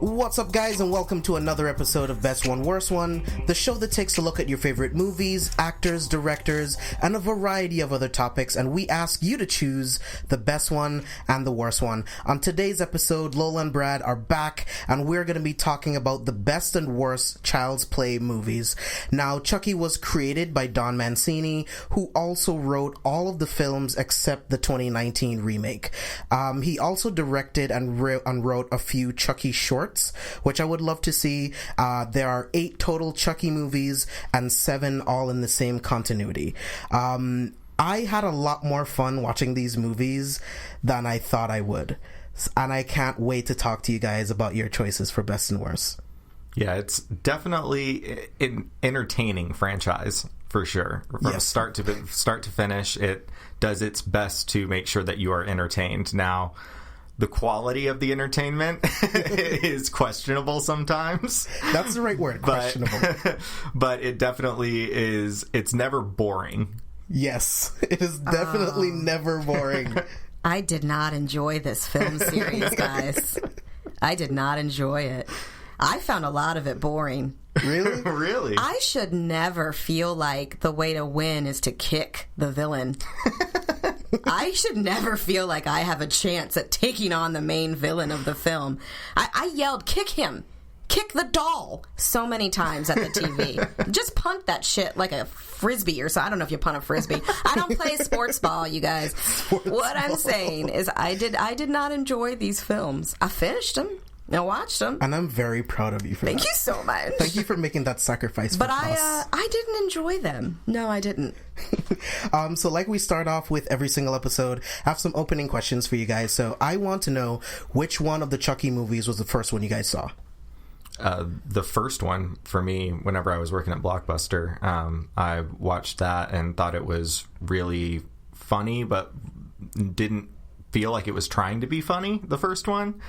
What's up, guys, and welcome to another episode of Best One, Worst One, the show that takes a look at your favorite movies, actors, directors, and a variety of other topics, and we ask you to choose the best one and the worst one. On today's episode, Lola and Brad are back, and we're going to be talking about the best and worst Child's Play movies. Now, Chucky was created by Don Mancini, who also wrote all of the films except the 2019 remake. He also directed and wrote a few Chucky shorts, which I would love to see. There are 8 total Chucky movies and 7 all in the same continuity. I had a lot more fun watching these movies than I thought I would, and I can't wait to talk to you guys about your choices for best and worst. Yeah, it's definitely an entertaining franchise for sure. From start to finish, it does its best to make sure that you are entertained. Now, the quality of the entertainment is questionable sometimes. That's the right word, questionable. But it definitely is. It's never boring. Yes, it is definitely never boring. I did not enjoy this film series, guys. I did not enjoy it. I found a lot of it boring. Really? Really? I should never feel like the way to win is to kick the villain. I should never feel like I have a chance at taking on the main villain of the film. I yelled, "Kick him! Kick the doll!" so many times at the TV. Just punt that shit like a frisbee or so. I don't know if you punt a frisbee. I don't play sports ball, you guys. I'm saying is I did not enjoy these films. I finished them. I watched them. And I'm very proud of you for that. Thank you so much. Thank you for making that sacrifice for us. But I didn't enjoy them. No, I didn't. So like we start off with every single episode, I have some opening questions for you guys. So I want to know which one of the Chucky movies was the first one you guys saw? The first one for me, whenever I was working at Blockbuster, I watched that and thought it was really funny, but didn't feel like it was trying to be funny, the first one.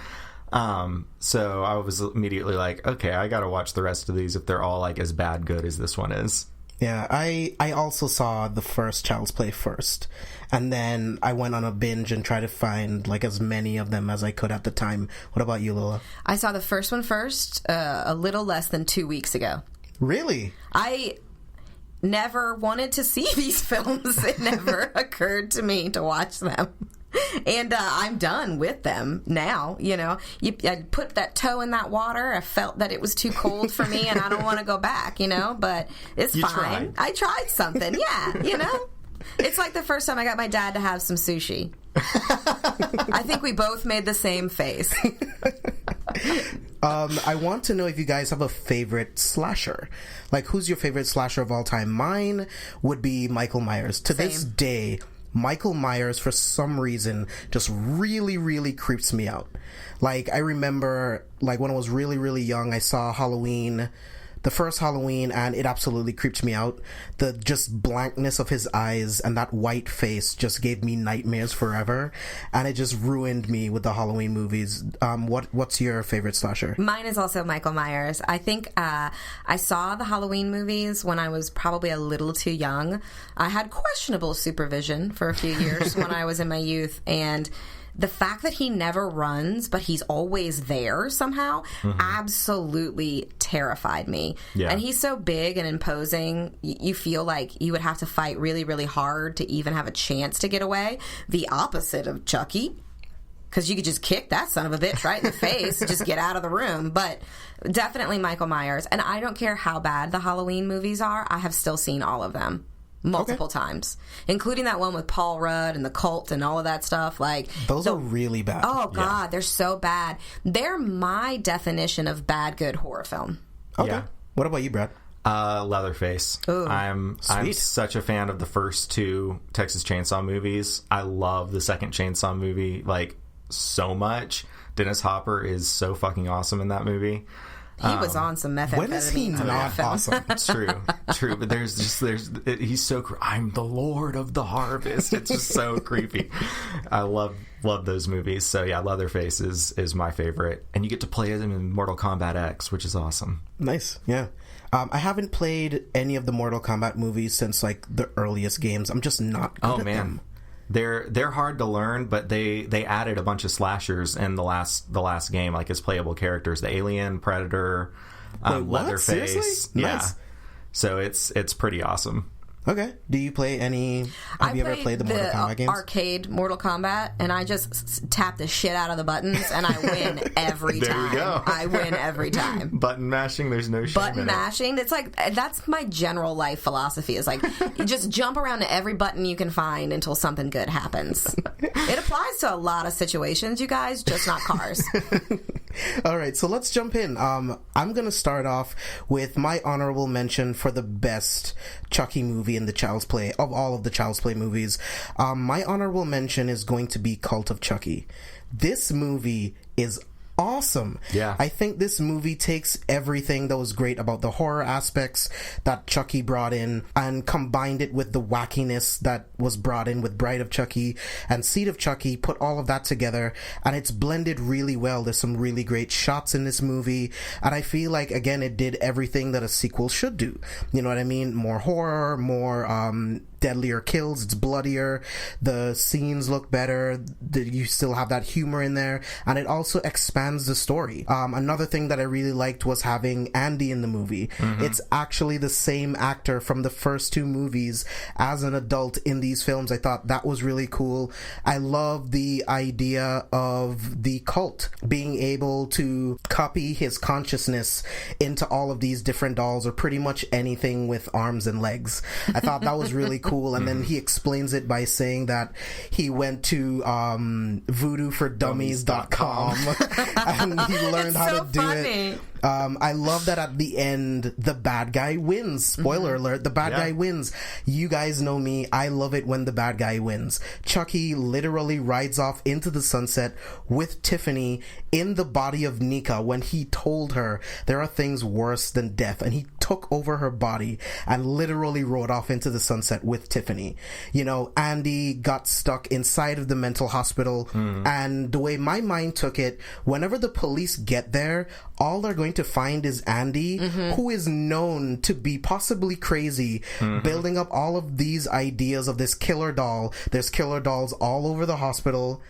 So I was immediately like, okay, I gotta watch the rest of these if they're all like as bad good as this one is. Yeah, I also saw the first Child's Play first, and then I went on a binge and tried to find like as many of them as I could at the time. What about you, Lola? I saw the first one first, a little less than 2 weeks ago. Really? I never wanted to see these films. It never occurred to me to watch them. And I'm done with them now. You know, I put that toe in that water. I felt that it was too cold for me, and I don't want to go back. You know, but it's fine. I tried something. Yeah, you know, it's like the first time I got my dad to have some sushi. I think we both made the same face. I want to know if you guys have a favorite slasher. Like, who's your favorite slasher of all time? Mine would be Michael Myers. To this day, Michael Myers, for some reason, just really, really creeps me out. Like, I remember, like, when I was really, really young, I saw Halloween, the first Halloween, and it absolutely creeped me out. The just blankness of his eyes and that white face just gave me nightmares forever, and it just ruined me with the Halloween movies. What's your favorite slasher? Mine is also Michael Myers. I think I saw the Halloween movies when I was probably a little too young. I had questionable supervision for a few years when I was in my youth, and the fact that he never runs, but he's always there somehow, absolutely terrified me. Yeah. And he's so big and imposing, you feel like you would have to fight really, really hard to even have a chance to get away. The opposite of Chucky, because you could just kick that son of a bitch right in the face and just get out of the room. But definitely Michael Myers. And I don't care how bad the Halloween movies are, I have still seen all of them. Multiple times, including that one with Paul Rudd and the cult and all of that stuff. Like, those are really bad. Oh God, they're so bad. They're my definition of bad, good horror film. Okay. Yeah. What about you, Brad? Leatherface. Ooh. I'm such a fan of the first 2 Texas Chainsaw movies. I love the second Chainsaw movie like so much. Dennis Hopper is so fucking awesome in that movie. He was on some methamphetamine. When is he not awesome? It's true. But he's so. I'm the Lord of the Harvest. It's just so creepy. I love those movies. So yeah, Leatherface is my favorite, and you get to play him in Mortal Kombat X, which is awesome. Nice, yeah. I haven't played any of the Mortal Kombat movies since like the earliest games. I'm just not good at them. they're hard to learn, but they added a bunch of slashers in the last game, like as playable characters. The Alien, Predator, Leatherface. Seriously? Yeah. Nice. So it's pretty awesome. Okay. Do you play any... Have you ever played the Mortal Kombat games? Arcade Mortal Kombat, and I just tap the shit out of the buttons, and I win every time. There we go. I win every time. Button mashing, there's no shame Button in mashing, it's like, that's my general life philosophy, is like, you just jump around to every button you can find until something good happens. It applies to a lot of situations, you guys, just not cars. All right, so let's jump in. I'm going to start off with my honorable mention for the best Chucky movie in the Child's Play, of all of the Child's Play movies. My honorable mention is going to be Cult of Chucky. This movie is awesome. Yeah. I think this movie takes everything that was great about the horror aspects that Chucky brought in and combined it with the wackiness that was brought in with Bride of Chucky and Seed of Chucky, put all of that together, and it's blended really well. There's some really great shots in this movie, and I feel like, again, it did everything that a sequel should do. You know what I mean? More horror, more deadlier kills, it's bloodier, the scenes look better, you still have that humor in there, and it also expands the story. Another thing that I really liked was having Andy in the movie. Mm-hmm. It's actually the same actor from the first two movies as an adult in these films. I thought that was really cool. I love the idea of the cult being able to copy his consciousness into all of these different dolls, or pretty much anything with arms and legs. I thought that was really cool. And then he explains it by saying that he went to voodooForDummies.com and he learned how to do it. I love that at the end, the bad guy wins. Spoiler alert, the bad guy wins. You guys know me. I love it when the bad guy wins. Chucky literally rides off into the sunset with Tiffany in the body of Nika when he told her there are things worse than death. And he took over her body and literally rode off into the sunset with Tiffany. You know, Andy got stuck inside of the mental hospital. And the way my mind took it, whenever the police get there, all they're going to find is Andy, who is known to be possibly crazy, building up all of these ideas of this killer doll. There's killer dolls all over the hospital,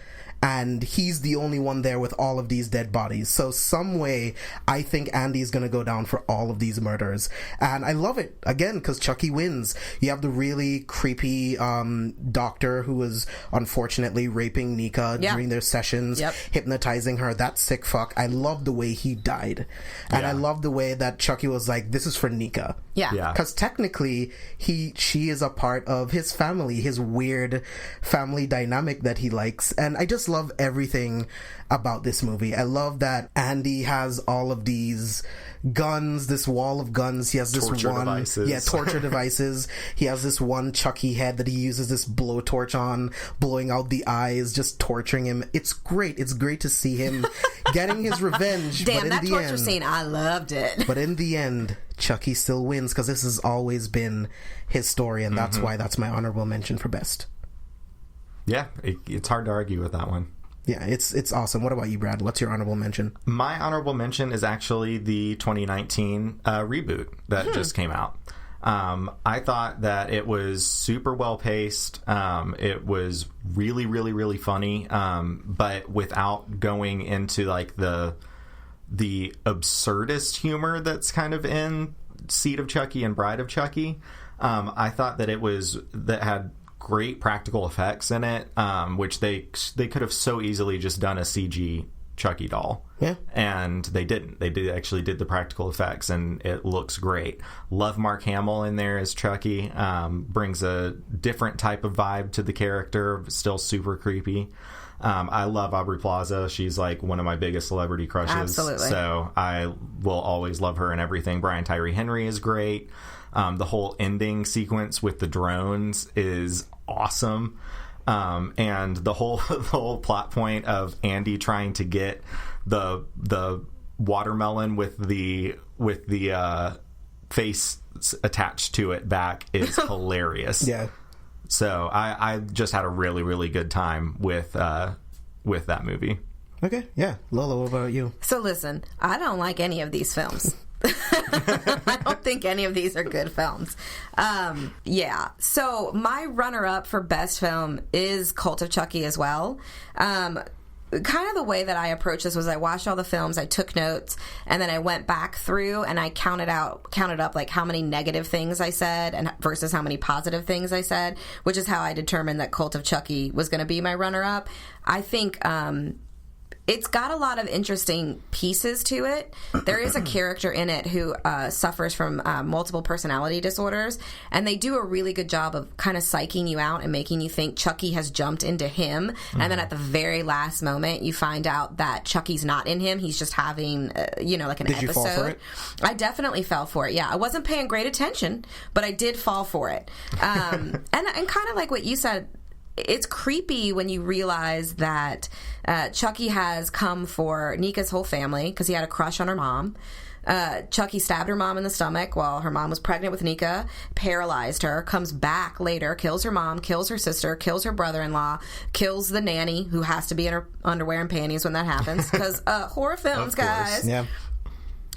and he's the only one there with all of these dead bodies. So some way, I think Andy's gonna go down for all of these murders. And I love it, again, because Chucky wins. You have the really creepy doctor who was unfortunately raping Nika during their sessions, hypnotizing her. That sick fuck. I love the way he died. And I love the way that Chucky was like, this is for Nika. Because technically, she is a part of his family, his weird family dynamic that he likes. And I just love everything about this movie. I love that Andy has all of these guns, this wall of guns. He has this torture devices. He has this one Chucky head that he uses this blowtorch on, blowing out the eyes, just torturing him. It's great. It's great to see him getting his revenge. Damn, but in that the torture end, scene, I loved it. But in the end, Chucky still wins because this has always been his story, and that's why that's my honorable mention for best. Yeah, it's hard to argue with that one. Yeah, it's awesome. What about you, Brad? What's your honorable mention? My honorable mention is actually the 2019 reboot that just came out. I thought that it was super well paced. It was really, really, really funny, but without going into like the absurdist humor that's kind of in Seed of Chucky and Bride of Chucky. I thought that that had great practical effects in it, which they could have so easily just done a CG Chucky doll. Yeah. And they didn't. They actually did the practical effects, and it looks great. Love Mark Hamill in there as Chucky. Brings a different type of vibe to the character, still super creepy. I love Aubrey Plaza. She's like one of my biggest celebrity crushes. Absolutely. So I will always love her and everything. Brian Tyree Henry is great. The whole ending sequence with the drones is awesome. And the whole plot point of Andy trying to get the watermelon with the face attached to it back is hilarious. Yeah. So I just had a really, really good time with that movie. Okay, yeah. Lola, what about you? So listen, I don't like any of these films. I don't think any of these are good films. Yeah. So my runner-up for best film is Cult of Chucky as well. Kind of the way that I approached this was I watched all the films, I took notes, and then I went back through and I counted up like how many negative things I said and versus how many positive things I said, which is how I determined that Cult of Chucky was going to be my runner-up. I think it's got a lot of interesting pieces to it. There is a character in it who suffers from multiple personality disorders, and they do a really good job of kind of psyching you out and making you think Chucky has jumped into him. And then at the very last moment, you find out that Chucky's not in him. He's just having, like an episode. Did you fall for it? I definitely fell for it, yeah. I wasn't paying great attention, but I did fall for it. And kind of like what you said, it's creepy when you realize that Chucky has come for Nika's whole family because he had a crush on her mom. Chucky stabbed her mom in the stomach while her mom was pregnant with Nika, paralyzed her, comes back later, kills her mom, kills her sister, kills her brother-in-law, kills the nanny, who has to be in her underwear and panties when that happens, because horror films, guys. Yeah.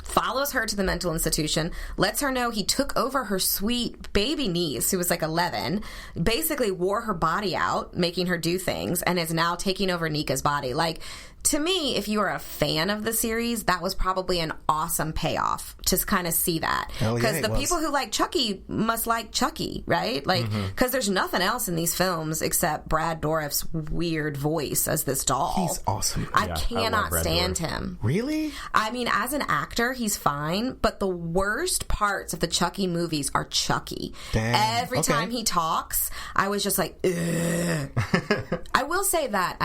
Follows her to the mental institution, lets her know he took over her sweet baby niece, who was like 11, basically wore her body out, making her do things, and is now taking over Nika's body. Like, to me, if you are a fan of the series, that was probably an awesome payoff to kind of see that. Because the people who like Chucky must like Chucky, right? Like, because there's nothing else in these films except Brad Dourif's weird voice as this doll. He's awesome. I cannot stand him. Really? I mean, as an actor, he's fine, but the worst parts of the Chucky movies are Chucky. Damn. Every time he talks, I was just like, ugh. I will say that,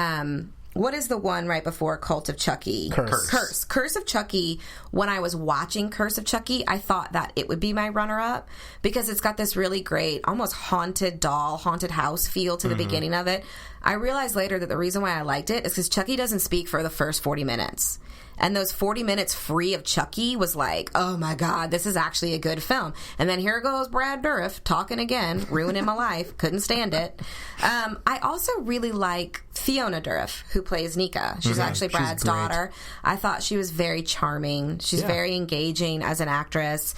what is the one right before Cult of Chucky? Curse of Chucky. When I was watching Curse of Chucky, I thought that it would be my runner-up because it's got this really great, almost haunted doll, haunted house feel to the beginning of it. I realized later that the reason why I liked it is because Chucky doesn't speak for the first 40 minutes. And those 40 minutes free of Chucky was like, oh my God, this is actually a good film. And then here goes Brad Dourif talking again, ruining my life. Couldn't stand it. I also really like Fiona Dourif, who plays Nika. She's actually Brad's daughter. I thought she was very charming. She's very engaging as an actress.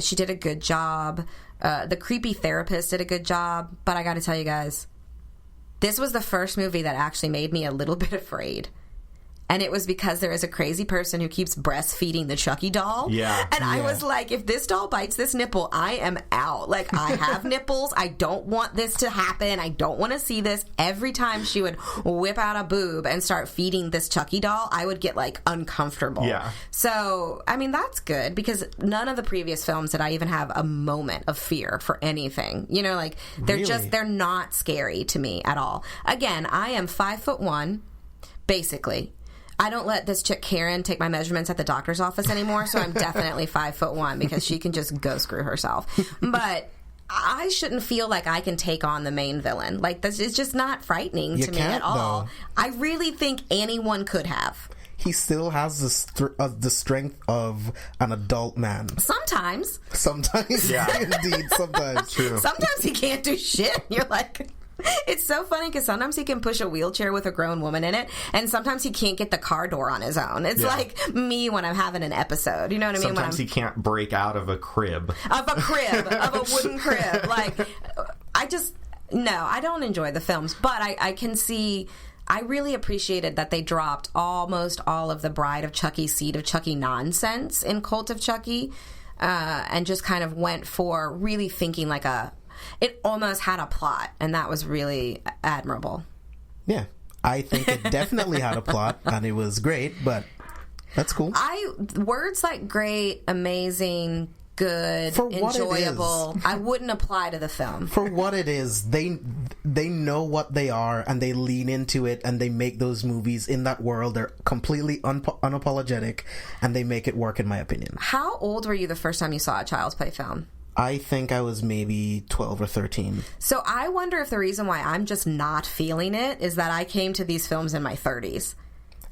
She did a good job. The creepy therapist did a good job. But I got to tell you guys, this was the first movie that actually made me a little bit afraid. And it was because there is a crazy person who keeps breastfeeding the Chucky doll. Yeah. And I was like, if this doll bites this nipple, I am out. Like, I have nipples. I don't want this to happen. I don't want to see this. Every time she would whip out a boob and start feeding this Chucky doll, I would get, like, uncomfortable. Yeah. So, I mean, that's good because none of the previous films did I even have a moment of fear for anything. You know, like, they're not scary to me at all. Again, I am 5'1", basically. I don't let this chick Karen take my measurements at the doctor's office anymore, so I'm definitely 5'1" because she can just go screw herself. But I shouldn't feel like I can take on the main villain. Like, this is just not frightening to me at all. Though. I really think anyone could have. He still has the strength of an adult man. Sometimes. Yeah. Indeed, sometimes. True. Sometimes he can't do shit. You're like... It's so funny because sometimes he can push a wheelchair with a grown woman in it, and sometimes he can't get the car door on his own. It's like me when I'm having an episode. You know what I mean? Sometimes he can't break out of a crib. Of a wooden crib. Like, I don't enjoy the films, but I can see... I really appreciated that they dropped almost all of the Bride of Chucky, Seed of Chucky nonsense in Cult of Chucky, and just kind of went for really thinking like it almost had a plot, and that was really admirable. Yeah, I think it definitely had a plot, and it was great, but that's cool. Words like great, amazing, good, enjoyable, I wouldn't apply to the film. For what it is, they know what they are, and they lean into it, and they make those movies in that world. They're completely unapologetic, and they make it work, in my opinion. How old were you the first time you saw a Child's Play film? I think I was maybe 12 or 13. So I wonder if the reason why I'm just not feeling it is that I came to these films in my 30s.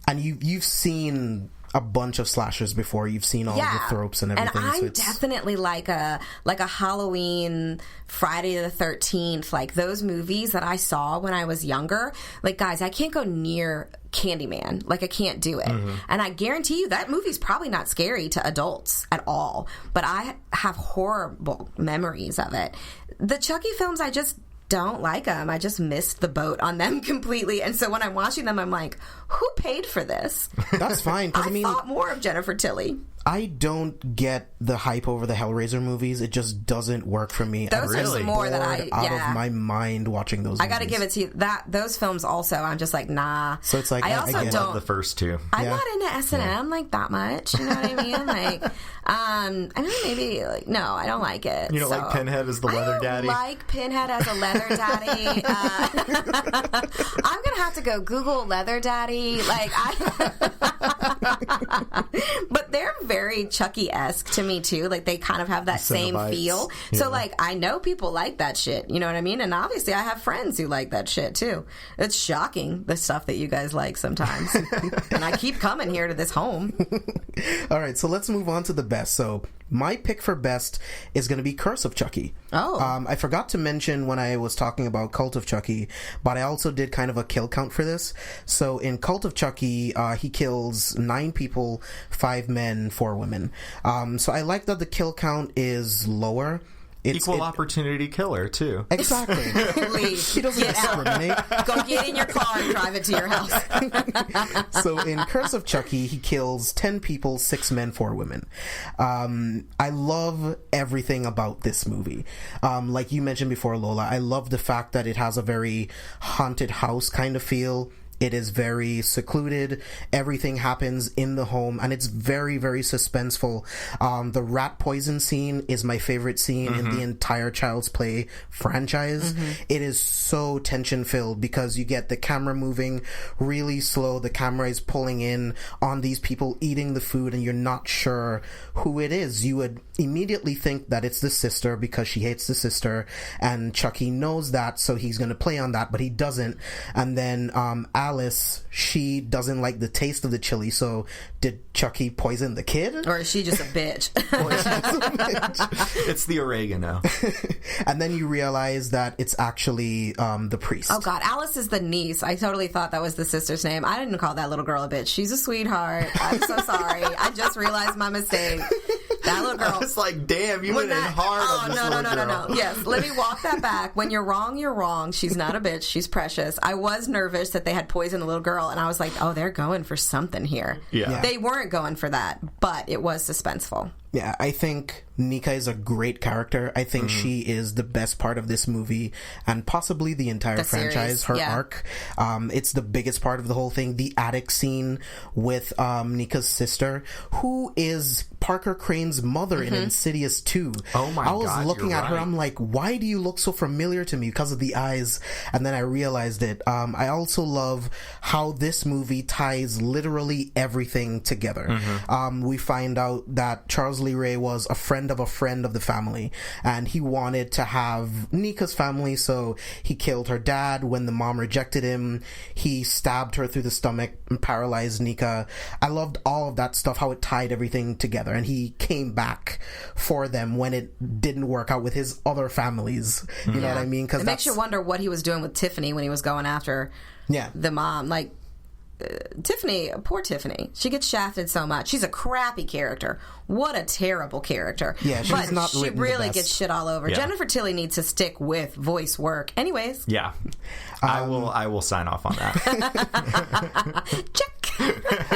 And you've seen a bunch of slashers before. You've seen all the tropes and everything. And I'm definitely like a Halloween, Friday the 13th, like those movies that I saw when I was younger. Like, guys, I can't go near Candyman. Like, I can't do it. And I guarantee you that movie's probably not scary to adults at all. But I have horrible memories of it. The Chucky films, I just don't like them. I just missed the boat on them completely. And so when I'm watching them, I'm like, who paid for this? That's fine. I thought more of Jennifer Tilly. I don't get the hype over the Hellraiser movies. It just doesn't work for me. Those are some more that out of my mind watching those movies. I gotta give it to you. Those films also, I'm just like, nah. So it's like, I love the first two. I'm not into S&M like that much. You know what I mean? Like, I mean, maybe, like, no, I don't like it. You don't like Pinhead as the leather daddy? I don't like Pinhead as a leather daddy. I'm gonna have to go Google leather daddy. Like, but they're very Chucky-esque to me too. Like, they kind of have that same feel. Yeah. So like, I know people like that shit. You know what I mean? And obviously, I have friends who like that shit too. It's shocking the stuff that you guys like sometimes. And I keep coming here to this home. All right, so let's move on to the best. So my pick for best is going to be Curse of Chucky. Oh. I forgot to mention when I was talking about Cult of Chucky, but I also did kind of a kill count for this. So in Cult of Chucky, he kills 9 people, 5 men, 4 women. So I like that the kill count is lower. Equal opportunity killer, too. Exactly. He doesn't discriminate. Go get in your car and drive it to your house. So in Curse of Chucky, he kills 10 people, 6 men, 4 women. I love everything about this movie. Like you mentioned before, Lola, I love the fact that it has a very haunted house kind of feel. It is very secluded. Everything happens in the home, and it's very, very suspenseful. The rat poison scene is my favorite scene in the entire Child's Play franchise. It is so tension-filled because you get the camera moving really slow. The camera is pulling in on these people eating the food, and you're not sure who it is. You would immediately think that it's the sister because she hates the sister, and Chucky knows that, so he's going to play on that, but he doesn't. And then Alice, she doesn't like the taste of the chili, so did Chucky poison the kid? Or is she just a bitch? It's the oregano. And then you realize that it's actually the priest. Oh God, Alice is the niece. I totally thought that was the sister's name. I didn't call that little girl a bitch. She's a sweetheart. I'm so sorry. I just realized my mistake. That little girl. I was like, damn, you went in hard on this little girl. No. Yes, let me walk that back. When you're wrong, you're wrong. She's not a bitch. She's precious. I was nervous that they had poisoned the little girl, and I was like, oh, they're going for something here. Yeah. They weren't going for that, but it was suspenseful. Yeah, I think Nika is a great character. I think she is the best part of this movie and possibly the entire franchise, her arc. It's the biggest part of the whole thing. The attic scene with Nika's sister, who is Parker Crane's mother in Insidious 2. Oh my God, I was looking at her, I'm like, why do you look so familiar to me? Because of the eyes. And then I realized it. I also love how this movie ties literally everything together. We find out that Charles Lee Ray was a friend of the family, and he wanted to have Nika's family, so he killed her dad. When the mom rejected him, he stabbed her through the stomach and paralyzed Nika. I loved all of that stuff, how it tied everything together, and he came back for them when it didn't work out with his other families. You know what I mean? Because it makes you wonder what he was doing with Tiffany when he was going after the mom. Like, Tiffany, poor Tiffany. She gets shafted so much. She's a crappy character. What a terrible character. Yeah, she's not she really gets shit all over. Yeah. Jennifer Tilly needs to stick with voice work. Anyways. Yeah. I will sign off on that. Check.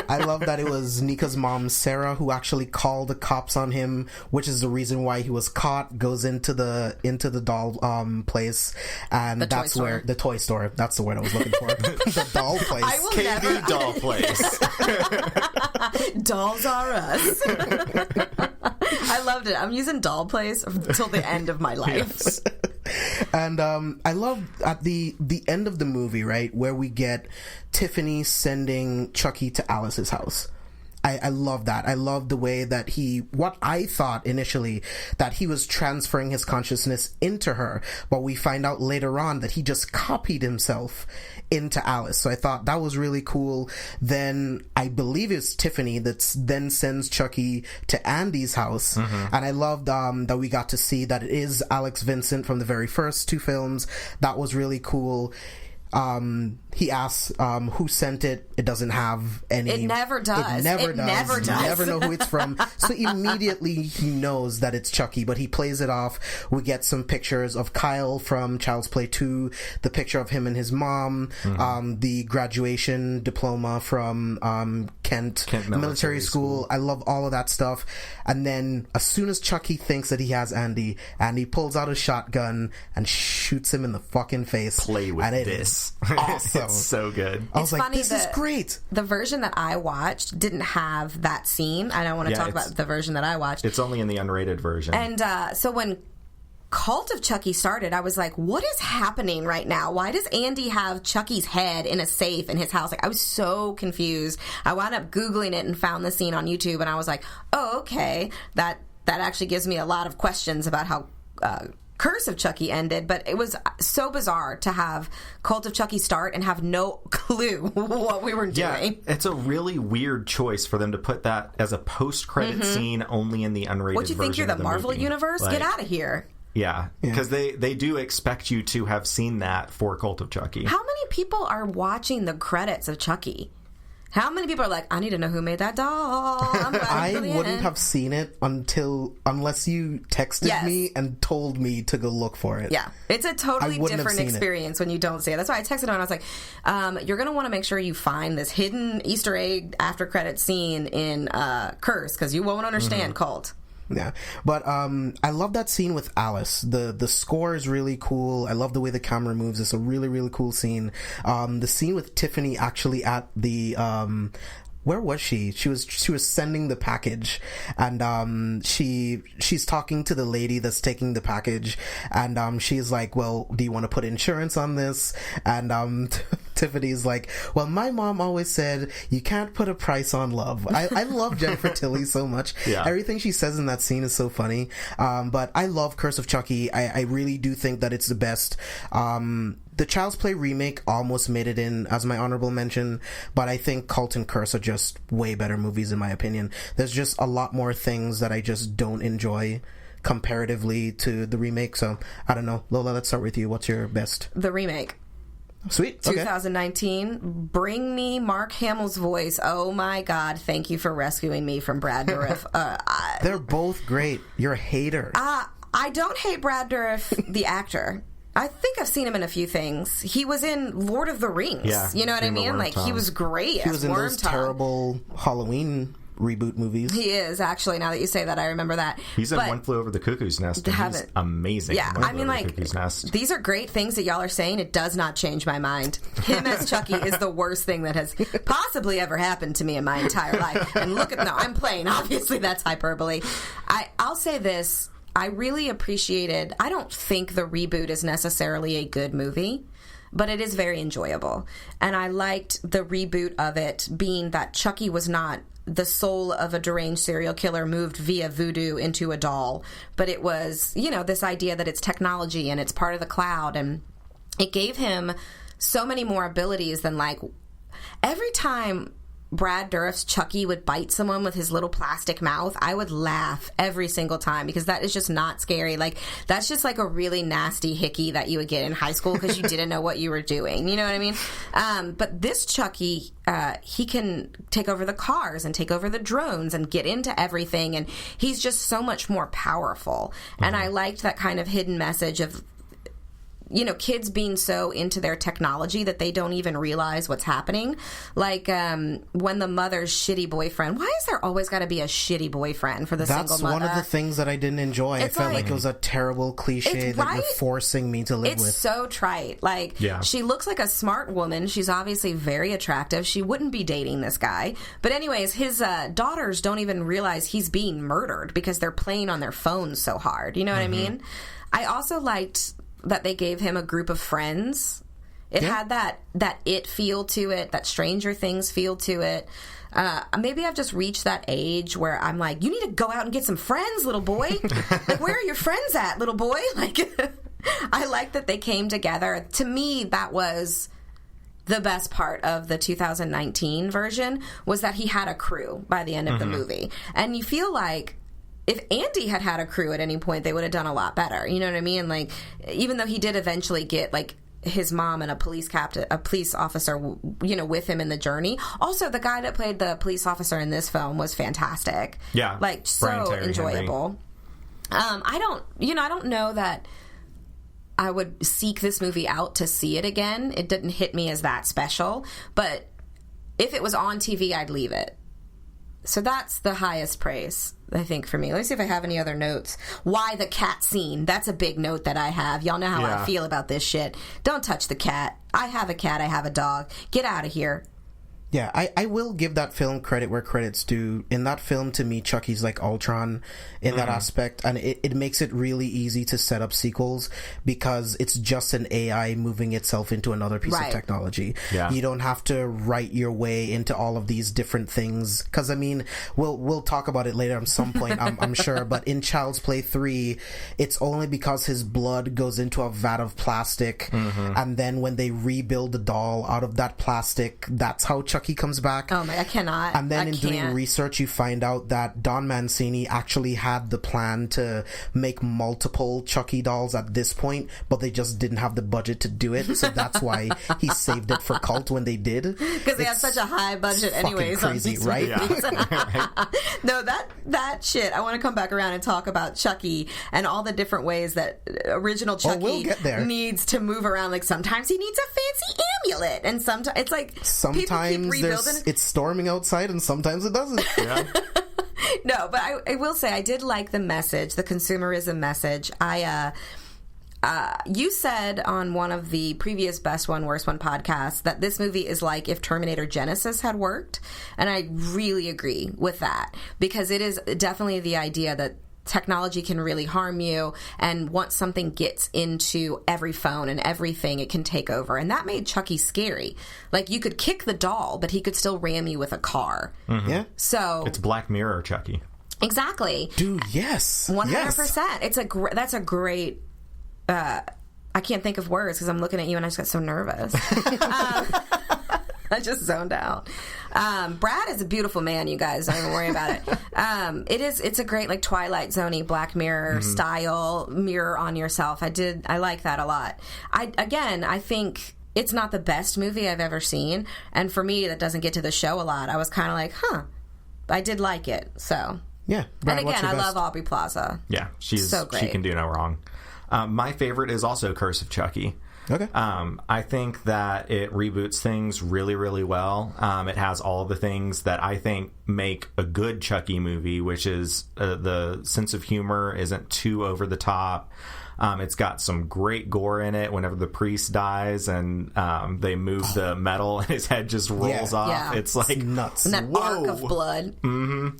I love that it was Nika's mom, Sarah, who actually called the cops on him, which is the reason why he was caught. Goes into the doll place, and that's where the toy store. That's the word I was looking for. The doll place. I will KB doll place. Dolls are us. I loved it. I'm using doll place until the end of my life. Yes. And I love at the end of the movie, right, where we get Tiffany sending Chucky to Alice's house. I love that. I love the way that what I thought initially, that he was transferring his consciousness into her, but we find out later on that he just copied himself into Alice. So I thought that was really cool. Then I believe it's Tiffany that then sends Chucky to Andy's house. And I loved that we got to see that it is Alex Vincent from the very first 2 films. That was really cool. he asks who sent it. It doesn't have any. It never does. Never does. You never know who it's from. So immediately he knows that it's Chucky, but he plays it off. We get some pictures of Kyle from Child's Play 2, the picture of him and his mom, the graduation diploma from Kent Military School. I love all of that stuff. And then as soon as Chucky thinks that he has Andy pulls out a shotgun and shoots him in the fucking face. Play with this. Awesome. It's so good. I was like, this is great. The version that I watched didn't have that scene. I don't want to talk about the version that I watched. It's only in the unrated version. And so when Cult of Chucky started, I was like, what is happening right now? Why does Andy have Chucky's head in a safe in his house? Like, I was so confused. I wound up Googling it and found the scene on YouTube, and I was like, oh, okay. That actually gives me a lot of questions about how Curse of Chucky ended, but it was so bizarre to have Cult of Chucky start and have no clue what we were doing. It's a really weird choice for them to put that as a post-credit scene only in the unrated version. What, you think you're the Marvel movie. Universe? Like, get out of here. Yeah, because they do expect you to have seen that for Cult of Chucky. How many people are watching the credits of Chucky? How many people are like, I need to know who made that doll? I wouldn't have seen it unless you texted me and told me to go look for it. Yeah. It's a totally different experience when you don't see it. That's why I texted him and I was like, you're going to want to make sure you find this hidden Easter egg after credit scene in Curse, because you won't understand Cult. Yeah, but I love that scene with Alice. The score is really cool. I love the way the camera moves. It's a really, really cool scene. The scene with Tiffany actually at the where was she? She was sending the package, and she's talking to the lady that's taking the package, and she's like, "Well, do you want to put insurance on this?" And Tiffany's like, "Well, my mom always said you can't put a price on love." I love Jennifer Tilly so much. Yeah. Everything she says in that scene is so funny. But I love Curse of Chucky. I really do think that it's the best. The Child's Play remake almost made it in as my honorable mention, but I think Cult and Curse are just way better movies in my opinion. There's just a lot more things that I just don't enjoy comparatively to the remake, so I don't know. Lola, let's start with you. What's your best? The remake. Sweet. 2019. Bring me Mark Hamill's voice. Oh my God. Thank you for rescuing me from Brad Dourif. They're both great. You're a hater. I don't hate Brad Dourif, the actor. I think I've seen him in a few things. He was in Lord of the Rings. Yeah, you know what I mean? Like, he was great. He was in those terrible Halloween reboot movies. He is, actually. Now that you say that, I remember that. He's in One Flew Over the Cuckoo's Nest. He's amazing. Yeah, I mean, like, these are great things that y'all are saying. It does not change my mind. Him as Chucky is the worst thing that has possibly ever happened to me in my entire life. And look at, no, I'm playing. Obviously, that's hyperbole. I'll say this. I really appreciated, I don't think the reboot is necessarily a good movie, but it is very enjoyable. And I liked the reboot of it being that Chucky was not the soul of a deranged serial killer moved via voodoo into a doll, but it was, you know, this idea that it's technology and it's part of the cloud, and it gave him so many more abilities than, like, every time Brad Dourif's Chucky would bite someone with his little plastic mouth, I would laugh every single time, because that is just not scary. Like, that's just like a really nasty hickey that you would get in high school because you didn't know what you were doing. You know what I mean? But this Chucky, he can take over the cars and take over the drones and get into everything, and he's just so much more powerful. And I liked that kind of hidden message of, you know, kids being so into their technology that they don't even realize what's happening. Like, when the mother's shitty boyfriend... Why is there always got to be a shitty boyfriend for the single mother? That's one of the things that I didn't enjoy. I felt like it was a terrible cliche that you're forcing me to live with. It's so trite. Like, she looks like a smart woman. She's obviously very attractive. She wouldn't be dating this guy. But anyways, his daughters don't even realize he's being murdered because they're playing on their phones so hard. You know what I mean? I also liked that they gave him a group of friends. It had that it feel to it, that Stranger Things feel to it. Maybe I've just reached that age where I'm like, you need to go out and get some friends, little boy. Like, where are your friends at, little boy? Like, I like that they came together. To me, that was the best part of the 2019 version, was that he had a crew by the end of the movie. And you feel like, if Andy had a crew at any point, they would have done a lot better. You know what I mean? Like, even though he did eventually get, like, his mom and a police officer, with him in the journey. Also, the guy that played the police officer in this film was fantastic. Yeah, like so enjoyable. I don't know that I would seek this movie out to see it again. It didn't hit me as that special, but if it was on TV, I'd leave it. So that's the highest praise, I think, for me. Let me see if I have any other notes. Why the cat scene? That's a big note that I have. Y'all know how I feel about this shit. Don't touch the cat. I have a cat. I have a dog. Get out of here. Yeah, I will give that film credit where credit's due. In that film, to me, Chucky's like Ultron in that aspect, and it makes it really easy to set up sequels because it's just an AI moving itself into another piece of technology. Yeah. You don't have to write your way into all of these different things, because, I mean, we'll talk about it later at some point, I'm sure, but in Child's Play 3, it's only because his blood goes into a vat of plastic, and then when they rebuild the doll out of that plastic, that's how Chucky comes back. Oh my, I cannot. And then doing research, you find out that Don Mancini actually had the plan to make multiple Chucky dolls at this point, but they just didn't have the budget to do it. So that's why he saved it for Cult when they did. Because they had such a high budget anyways. Crazy, right? No, that shit. I want to come back around and talk about Chucky and all the different ways that original Chucky needs to move around. Like sometimes he needs a fancy amulet, and sometimes it's like sometimes it's storming outside, and sometimes it doesn't. Yeah. No, but I will say I did like the message, the consumerism message. You said on one of the previous Best One, Worst One podcasts that this movie is like if Terminator Genesis had worked, and I really agree with that, because it is definitely the idea that technology can really harm you, and once something gets into every phone and everything, it can take over. And that made Chucky scary. Like, you could kick the doll, but he could still ram you with a car. Yeah. So it's Black Mirror Chucky. Exactly. Dude, yes. 100%. Yes. That's a great... I can't think of words because I'm looking at you and I just got so nervous. I just zoned out. Brad is a beautiful man, you guys. Don't even worry about it. It's a great, like, Twilight Zone-y Black Mirror style mirror on yourself. I like that a lot. I think it's not the best movie I've ever seen, and for me, that doesn't get to the show a lot. I was kind of like, I did like it, so. Yeah. Brad, and again, I love Aubrey Plaza. Yeah, she's so great. She can do no wrong. My favorite is also Curse of Chucky. Okay. I think that it reboots things really, really well. It has all the things that I think make a good Chucky movie, which is the sense of humor isn't too over the top. It's got some great gore in it whenever the priest dies and they move the metal and his head just rolls off. Yeah. It's like nuts. And that arc of blood. Mm-hmm.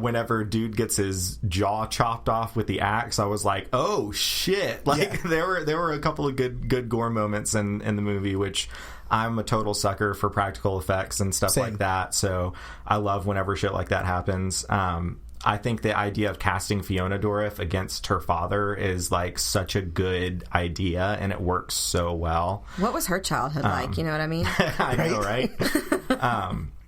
Whenever dude gets his jaw chopped off with the axe, I was like, "Oh shit!" Like there were a couple of good gore moments in the movie, which I'm a total sucker for practical effects and stuff like that. So I love whenever shit like that happens. I think the idea of casting Fiona Dourif against her father is like such a good idea, and it works so well. What was her childhood like? You know what I mean? I know, right?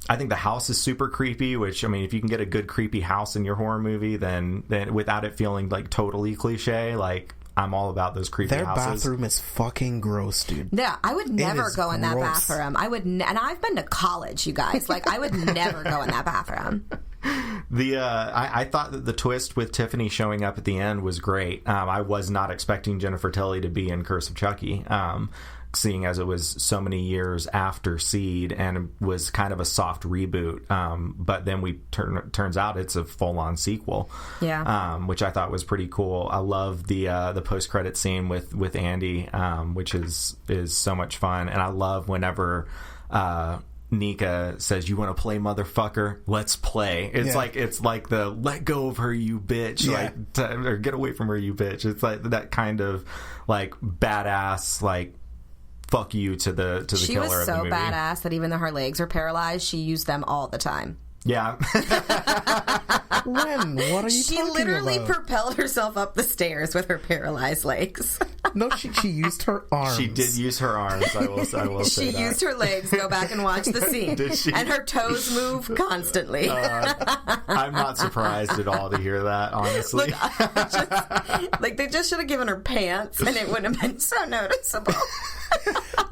I think the house is super creepy, which, I mean, if you can get a good creepy house in your horror movie, then without it feeling like totally cliche, like, I'm all about those creepy houses. Their bathroom is fucking gross, dude. Yeah, I would never go in that bathroom. And I've been to college, you guys. Like, I would never go in that bathroom. I thought that the twist with Tiffany showing up at the end was great. I was not expecting Jennifer Tilly to be in Curse of Chucky. Seeing as it was so many years after Seed and it was kind of a soft reboot, but then turns out it's a full-on sequel, which I thought was pretty cool. I love the post-credit scene with Andy, which is so much fun, and I love whenever Nika says, "You want to play, motherfucker? Let's play." It's like the "let go of her, you bitch," or "get away from her, you bitch." It's like that kind of like badass, like, fuck you to the killer of the movie. She was so badass that even though her legs are paralyzed, she used them all the time. Yeah. When? What are you she talking literally about? propelled herself up the stairs with her paralyzed legs. No, she used her arms. She did use her arms. I will say that. She used her legs. Go back and watch the scene. Did she? And her toes move constantly. I'm not surprised at all to hear that, honestly. Look, they just should have given her pants, and it wouldn't have been so noticeable.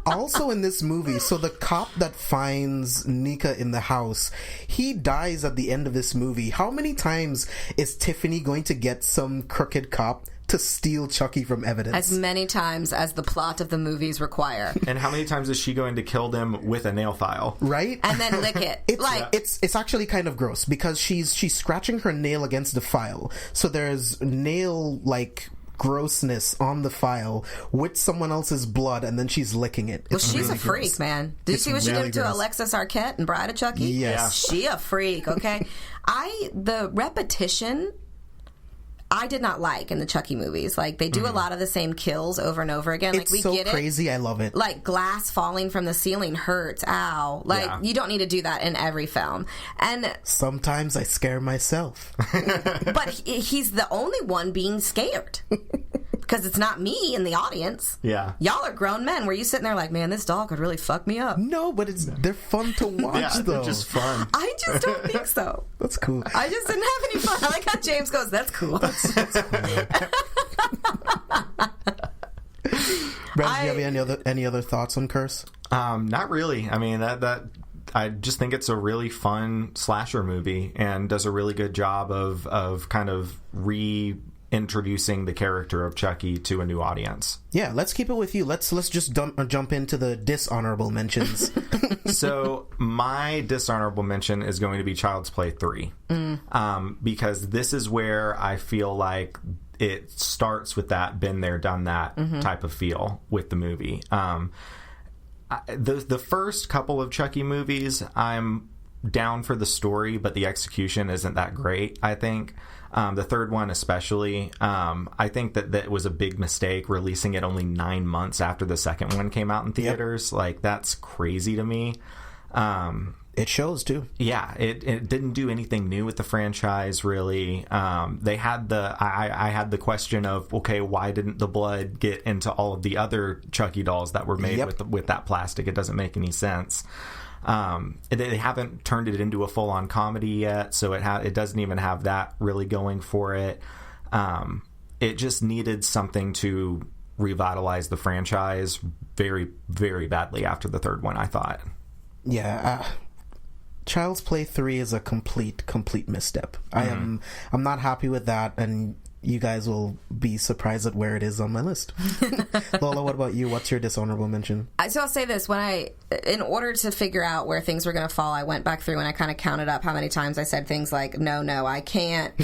Also in this movie, so the cop that finds Nika in the house, he dies at the end of this movie. How many times is Tiffany going to get some crooked cop to steal Chucky from evidence? As many times as the plot of the movies require. And how many times is she going to kill them with a nail file? Right? And then lick it. It's actually kind of gross because she's scratching her nail against the file. So there's nail grossness on the file with someone else's blood, and then she's licking it. Well, she's a freak, gross. Man. Did you see what she did to Alexis Arquette in Bride of Chucky? Yes. She a freak, okay? The repetition I did not like in the Chucky movies. Like, they do a lot of the same kills over and over again. It's so crazy. I love it. Like, glass falling from the ceiling hurts. Ow. Like, you don't need to do that in every film. And sometimes I scare myself. But he's the only one being scared. Because it's not me in the audience. Yeah. Y'all are grown men. Were you sitting there like, man, this doll could really fuck me up? No, but they're fun to watch, though. They're just fun. I just don't think so. That's cool. I just didn't have any fun. I like how James goes, that's cool. That's cool. Brad, do you have any other thoughts on Curse? Not really. I mean, that I just think it's a really fun slasher movie and does a really good job of kind of reintroducing the character of Chucky to a new audience. Yeah, let's keep it with you. Let's just jump into the dishonorable mentions. So my dishonorable mention is going to be Child's Play 3. Because this is where I feel like it starts with that been there, done that type of feel with the movie. The first couple of Chucky movies, I'm down for the story, but the execution isn't that great, I think. The third one especially, I think that was a big mistake, releasing it only 9 months after the second one came out in theaters. Yep. Like, that's crazy to me. It shows, too. Yeah, it didn't do anything new with the franchise, really. They had I had the question of, okay, why didn't the blood get into all of the other Chucky dolls that were made with that plastic? It doesn't make any sense. They haven't turned it into a full-on comedy yet, so it doesn't even have that really going for it. It just needed something to revitalize the franchise very, very badly after the third one, I thought. Yeah, Child's Play 3 is a complete misstep. I'm not happy with that, and you guys will be surprised at where it is on my list. Lola, what about you? What's your dishonorable mention? So I'll say this. In order to figure out where things were going to fall, I went back through and I kind of counted up how many times I said things like, no, I can't.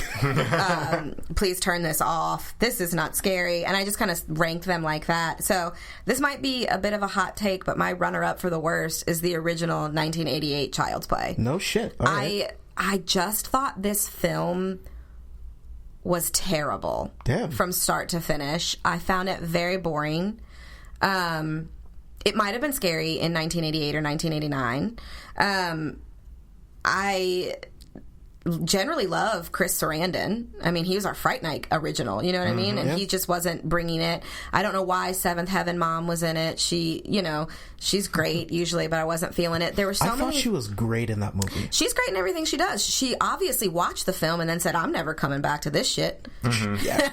Please turn this off. This is not scary. And I just kind of ranked them like that. So this might be a bit of a hot take, but my runner-up for the worst is the original 1988 Child's Play. No shit. All right. I just thought this film was terrible. Damn. From start to finish. I found it very boring. It might have been scary in 1988 or 1989. I generally love Chris Sarandon. I mean, he was our Fright Night original, you know what I mean? And he just wasn't bringing it. I don't know why Seventh Heaven Mom was in it. She, she's great usually, but I wasn't feeling it. There were I thought she was great in that movie. She's great in everything she does. She obviously watched the film and then said, I'm never coming back to this shit. Yeah,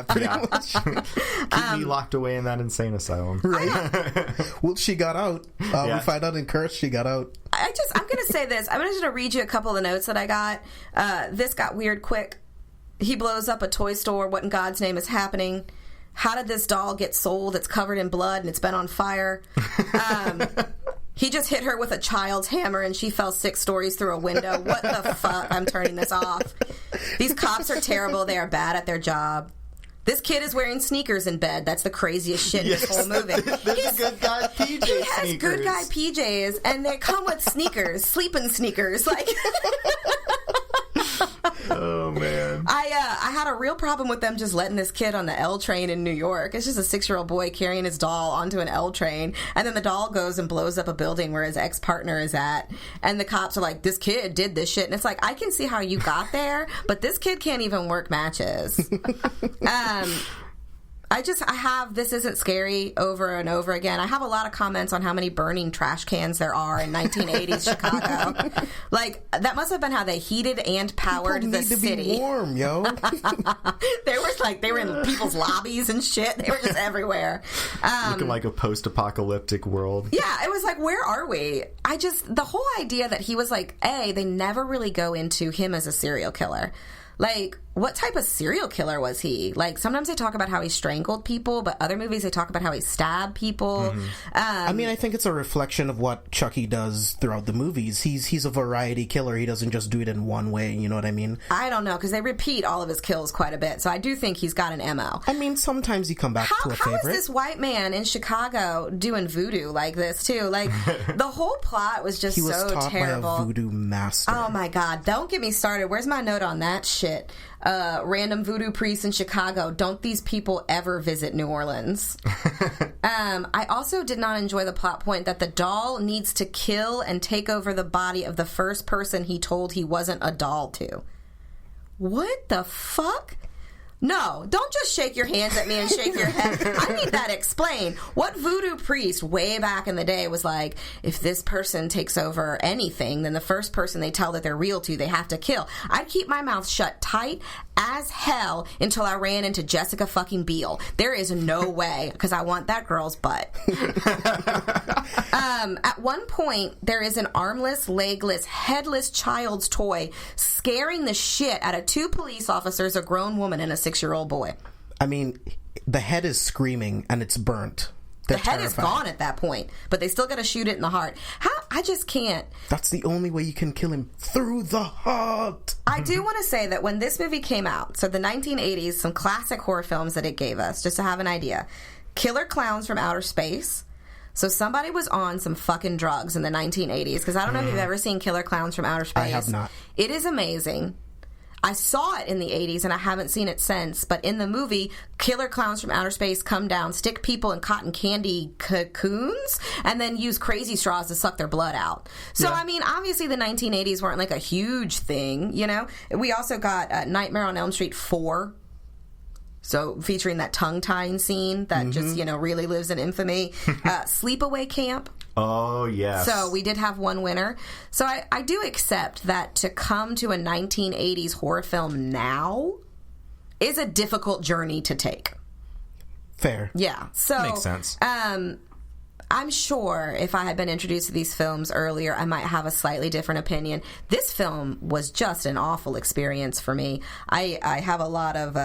pretty much. Keep me locked away in that insane asylum. Right. Well, she got out. We find out in Curse she got out. I'm going to say this. I'm just going to read you a couple of the notes that I got. This got weird quick. He blows up a toy store. What in God's name is happening? How did this doll get sold? It's covered in blood and it's been on fire. He just hit her with a child's hammer and she fell 6 stories through a window. What the fuck? I'm turning this off. These cops are terrible. They are bad at their job. This kid is wearing sneakers in bed. That's the craziest shit in this whole movie. There's good guy PJ He has sneakers. good guy PJs, and they come with sneakers, sleeping sneakers. Like, oh man! I had a real problem with them just letting this kid on the L train in New York. It's just a 6-year-old boy carrying his doll onto an L train, and then the doll goes and blows up a building where his ex-partner is at, and the cops are like, "This kid did this shit," and it's like, I can see how you got there, but this kid can't even work matches. I have This Isn't Scary over and over again. I have a lot of comments on how many burning trash cans there are in 1980s Chicago. Like, that must have been how they heated and powered People the need to city. be warm, yo. They were in people's lobbies and shit. They were just everywhere. Looking like a post-apocalyptic world. Yeah, it was like, where are we? The whole idea that he was like, they never really go into him as a serial killer. Like, what type of serial killer was he? Like, sometimes they talk about how he strangled people, but other movies they talk about how he stabbed people. Mm-hmm. I mean, I think it's a reflection of what Chucky does throughout the movies. He's a variety killer. He doesn't just do it in one way, you know what I mean? I don't know, because they repeat all of his kills quite a bit, so I do think he's got an MO. I mean, sometimes you come back to a favorite. How is this white man in Chicago doing voodoo like this, too? Like, the whole plot was just he was so taught terrible. by a voodoo master. Oh, my God. Don't get me started. Where's my note on that shit? Random voodoo priests in Chicago. Don't these people ever visit New Orleans? I also did not enjoy the plot point that the doll needs to kill and take over the body of the first person he told he wasn't a doll to. What the fuck? No, don't just shake your hands at me and shake your head. I need that explained. What voodoo priest way back in the day was like, if this person takes over anything, then the first person they tell that they're real to, they have to kill. I'd keep my mouth shut tight as hell until I ran into Jessica fucking Biel. There is no way, because I want that girl's butt. At one point, there is an armless, legless, headless child's toy scaring the shit out of two police officers, a grown woman, and a 6-year-old boy. I mean, the head is screaming and it's burnt. They're the head terrified. is gone at that point, but they still got to shoot it in the heart. I just can't. That's the only way you can kill him, through the heart. I do want to say that when this movie came out, so the 1980s, some classic horror films that it gave us, just to have an idea. Killer Clowns from Outer Space. So somebody was on some fucking drugs in the 1980s, because I don't know if you've ever seen Killer Clowns from Outer Space. I have not. It is amazing. I saw it in the 80s, and I haven't seen it since. But in the movie, killer clowns from outer space come down, stick people in cotton candy cocoons, and then use crazy straws to suck their blood out. So, I mean, obviously the 1980s weren't like a huge thing, you know? We also got Nightmare on Elm Street 4. So, featuring that tongue-tying scene that just, you know, really lives in infamy. Sleepaway Camp. Oh, yes. So we did have one winner. So I do accept that to come to a 1980s horror film now is a difficult journey to take. Fair. Yeah. So makes sense. I'm sure if I had been introduced to these films earlier, I might have a slightly different opinion. This film was just an awful experience for me. I have a lot of...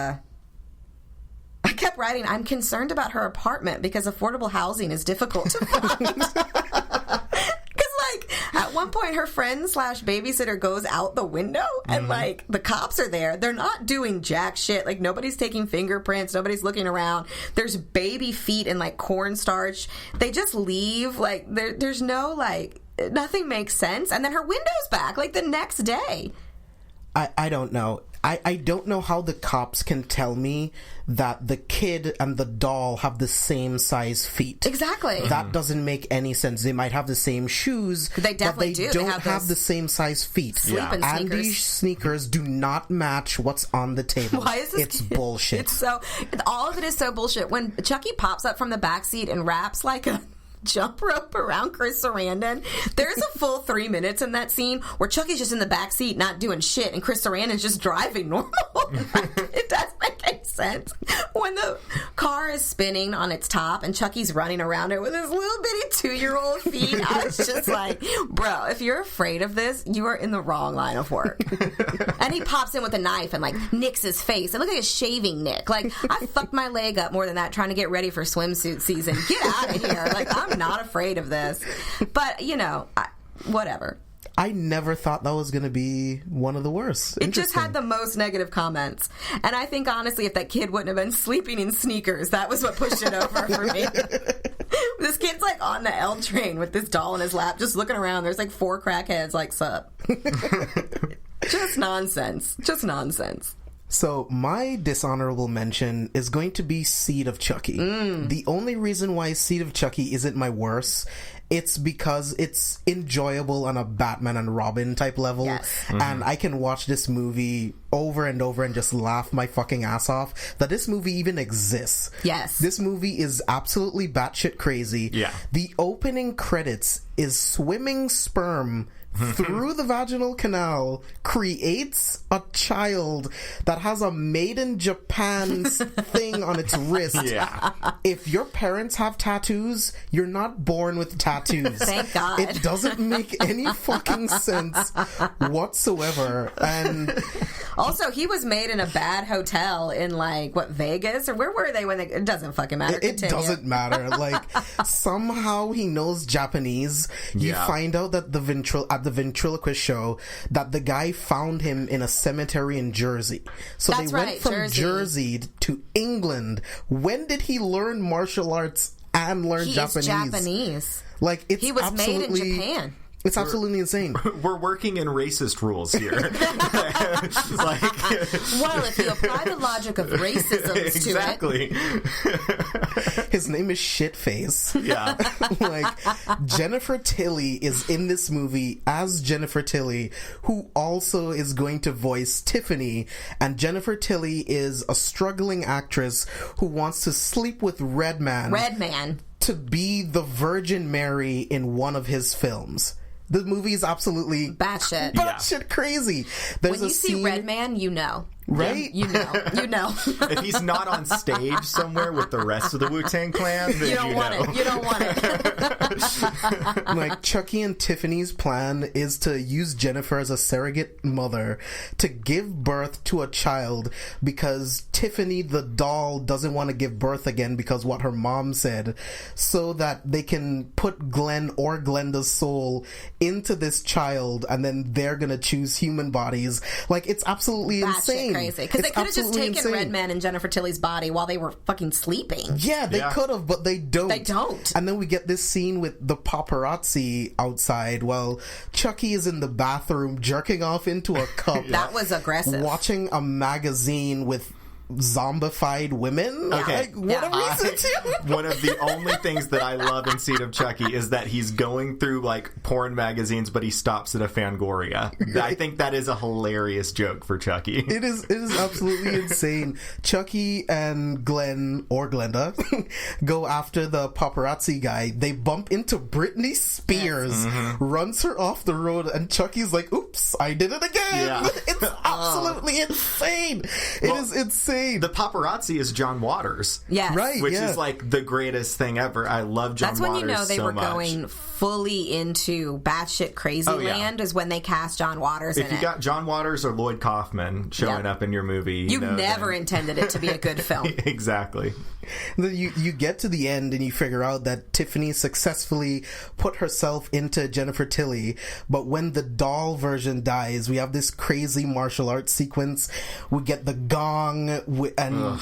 I kept writing, I'm concerned about her apartment because affordable housing is difficult to find. Because, like, at one point, her friend/babysitter goes out the window and, like, the cops are there. They're not doing jack shit. Like, nobody's taking fingerprints. Nobody's looking around. There's baby feet and, like, cornstarch. They just leave. Like, there's no, like, nothing makes sense. And then her window's back, like, the next day. I don't know. I don't know how the cops can tell me that the kid and the doll have the same size feet. Exactly. That doesn't make any sense. They might have the same shoes, They definitely but they do. don't They have have those the same size feet. sleeping And sneakers. these sneakers do not match what's on the table. Why is this? It's bullshit. It's so. All of it is so bullshit. When Chucky pops up from the backseat and wraps like a jump rope around Chris Sarandon, there's a full 3 minutes in that scene where Chucky's just in the backseat not doing shit, and Chris Sarandon's just driving normal. It doesn't make any sense. When the car is spinning on its top and Chucky's running around it with his little bitty 2-year-old feet, I was just like, bro, if you're afraid of this, you are in the wrong line of work. And he pops in with a knife and, like, nicks his face. It looked like a shaving nick. Like, I fucked my leg up more than that trying to get ready for swimsuit season. Get out of here. Like, I'm not afraid of this. But, you know, whatever. I never thought that was going to be one of the worst. It just had the most negative comments. And I think, honestly, if that kid wouldn't have been sleeping in sneakers, that was what pushed it over for me. This kid's, like, on the L train with this doll in his lap, just looking around. There's, like, 4 crackheads, like, sup. Just nonsense. Just nonsense. So, my dishonorable mention is going to be Seed of Chucky. The only reason why Seed of Chucky isn't my worst it's because it's enjoyable on a Batman and Robin type level. Yes. And I can watch this movie over and over and just laugh my fucking ass off that this movie even exists. Yes. This movie is absolutely batshit crazy. Yeah. The opening credits is swimming sperm through the vaginal canal, creates a child that has a made in Japan thing on its wrist. Yeah. If your parents have tattoos, you're not born with tattoos. Thank God. It doesn't make any fucking sense whatsoever. And also, he was made in a bad hotel in, like, what, Vegas? Or where were they when they... It doesn't fucking matter. It doesn't matter. Like, somehow he knows Japanese. You Yeah. find out that at the ventriloquist show that the guy found him in a cemetery in Jersey. So That's they went right, from Jersey to England. When did he learn martial arts and learn Japanese? He is Japanese. Like, it's He was made in absolutely... Japan. It's absolutely insane. We're working in racist rules here. Like, Well, if you apply the logic of racism exactly. to His name is Shitface. Yeah. Like, Jennifer Tilly is in this movie as Jennifer Tilly, who also is going to voice Tiffany. And Jennifer Tilly is a struggling actress who wants to sleep with Redman to be the Virgin Mary in one of his films. The movie is absolutely batshit crazy. There's when you see Redman, you know. Right? You know. If he's not on stage somewhere with the rest of the Wu-Tang Clan, then You don't want it. You don't want it. Like, Chucky and Tiffany's plan is to use Jennifer as a surrogate mother to give birth to a child because Tiffany, the doll, doesn't want to give birth again because what her mom said, so that they can put Glenn or Glenda's soul into this child and then they're gonna choose human bodies. Like, it's absolutely insane. Crazy. Because they could have just taken Redman and Jennifer Tilly's body while they were fucking sleeping. Yeah, they could have, but they don't. They don't. And then we get this scene with the paparazzi outside while Chucky is in the bathroom jerking off into a cup. That was aggressive. Watching a magazine with zombified women. Okay. Like, what a reason to. One of the only things that I love in Seed of Chucky is that he's going through, like, porn magazines, but he stops at a Fangoria. I think that is a hilarious joke for Chucky. It is absolutely insane. Chucky and Glenn, or Glenda, go after the paparazzi guy. They bump into Britney Spears, runs her off the road, and Chucky's like, oops, I did it again. Yeah. It's absolutely insane. It is insane. The paparazzi is John Waters. Yes. Right. Which is, like, the greatest thing ever. I love John Waters so much. That's when you know they were going fully into batshit crazy land, is when they cast John Waters in it. If you got John Waters or Lloyd Kaufman showing up in your movie, you never intended it to be a good film. Exactly. Then you get to the end and you figure out that Tiffany successfully put herself into Jennifer Tilly, but when the doll version dies, we have this crazy martial arts sequence. We get the gong and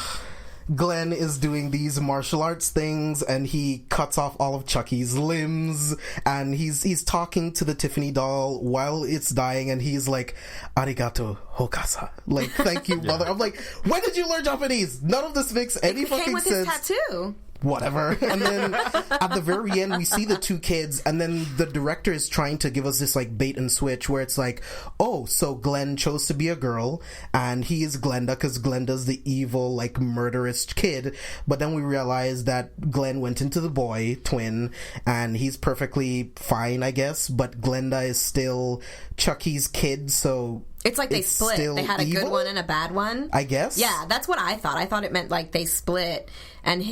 Glenn is doing these martial arts things and he cuts off all of Chucky's limbs and he's talking to the Tiffany doll while it's dying and he's like, arigato hokasa, like, thank you mother. I'm like, when did you learn Japanese? None of this makes any fucking came with sense. his tattoo. Whatever. And then at the very end we see the two kids and then the director is trying to give us this, like, bait and switch where it's like, oh, so Glenn chose to be a girl and he is Glenda because Glenda's the evil, like, murderous kid, but then we realize that Glenn went into the boy twin and he's perfectly fine, I guess, but Glenda is still Chucky's kid, so it's like they split. They had a good one and a bad one, I guess. Yeah, that's what I thought. I thought it meant, like, they split and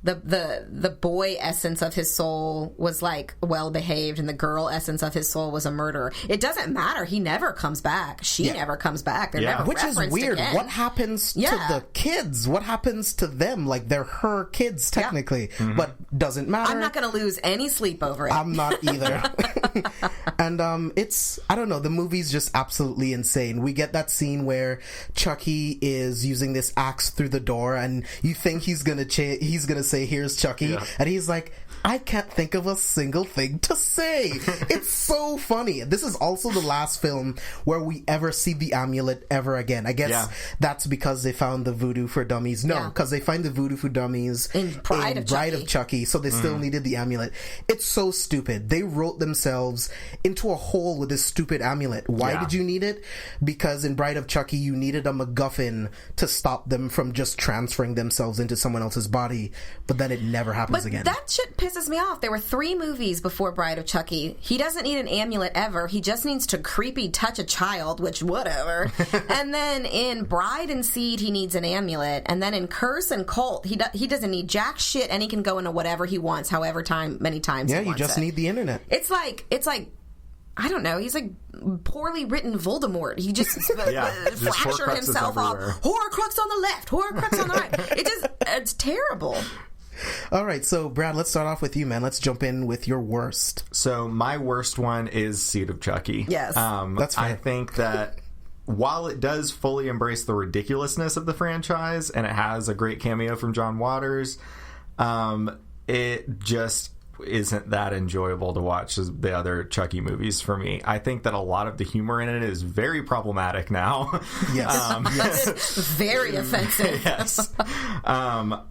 the boy essence of his soul was, like, well behaved and the girl essence of his soul was a murderer. It doesn't matter. He never comes back. She never comes back. They're never which is referenced weird. again. What happens to the kids? What happens to them? Like, they're her kids technically, but doesn't matter. I'm not going to lose any sleep over it. I'm not either. And it's, I don't know, the movie's just absolutely insane. We get that scene where Chucky is using this axe through the door and you think he's gonna say, here's Chucky, and he's like, I can't think of a single thing to say. It's so funny. This is also the last film where we ever see the amulet ever again. I guess that's because they found the voodoo for dummies. No, because they find the voodoo for dummies in Bride of Chucky, so they still needed the amulet. It's so stupid. They wrote themselves into a hole with this stupid amulet. Why did you need it? Because in Bride of Chucky, you needed a MacGuffin to stop them from just transferring themselves into someone else's body, but then it never happens again. That shit pisses me off. There were 3 movies before Bride of Chucky. He doesn't need an amulet ever. He just needs to creepy touch a child, which whatever. And then in Bride and Seed, he needs an amulet. And then in Curse and Cult, he doesn't need jack shit, and he can go into whatever he wants, many times he wants. Yeah, you just need the internet. It's like I don't know. He's like poorly written Voldemort. He just fractured himself off. Horcrux on the left, Horcrux on the right. It's terrible. All right, so Brad, let's start off with you, man. Let's jump in with your worst. So my worst one is Seed of Chucky. Yes, that's fair. I think that while it does fully embrace the ridiculousness of the franchise, and it has a great cameo from John Waters, it just isn't that enjoyable to watch as the other Chucky movies for me. I think that a lot of the humor in it is very problematic now. Yes. Very offensive. Yes.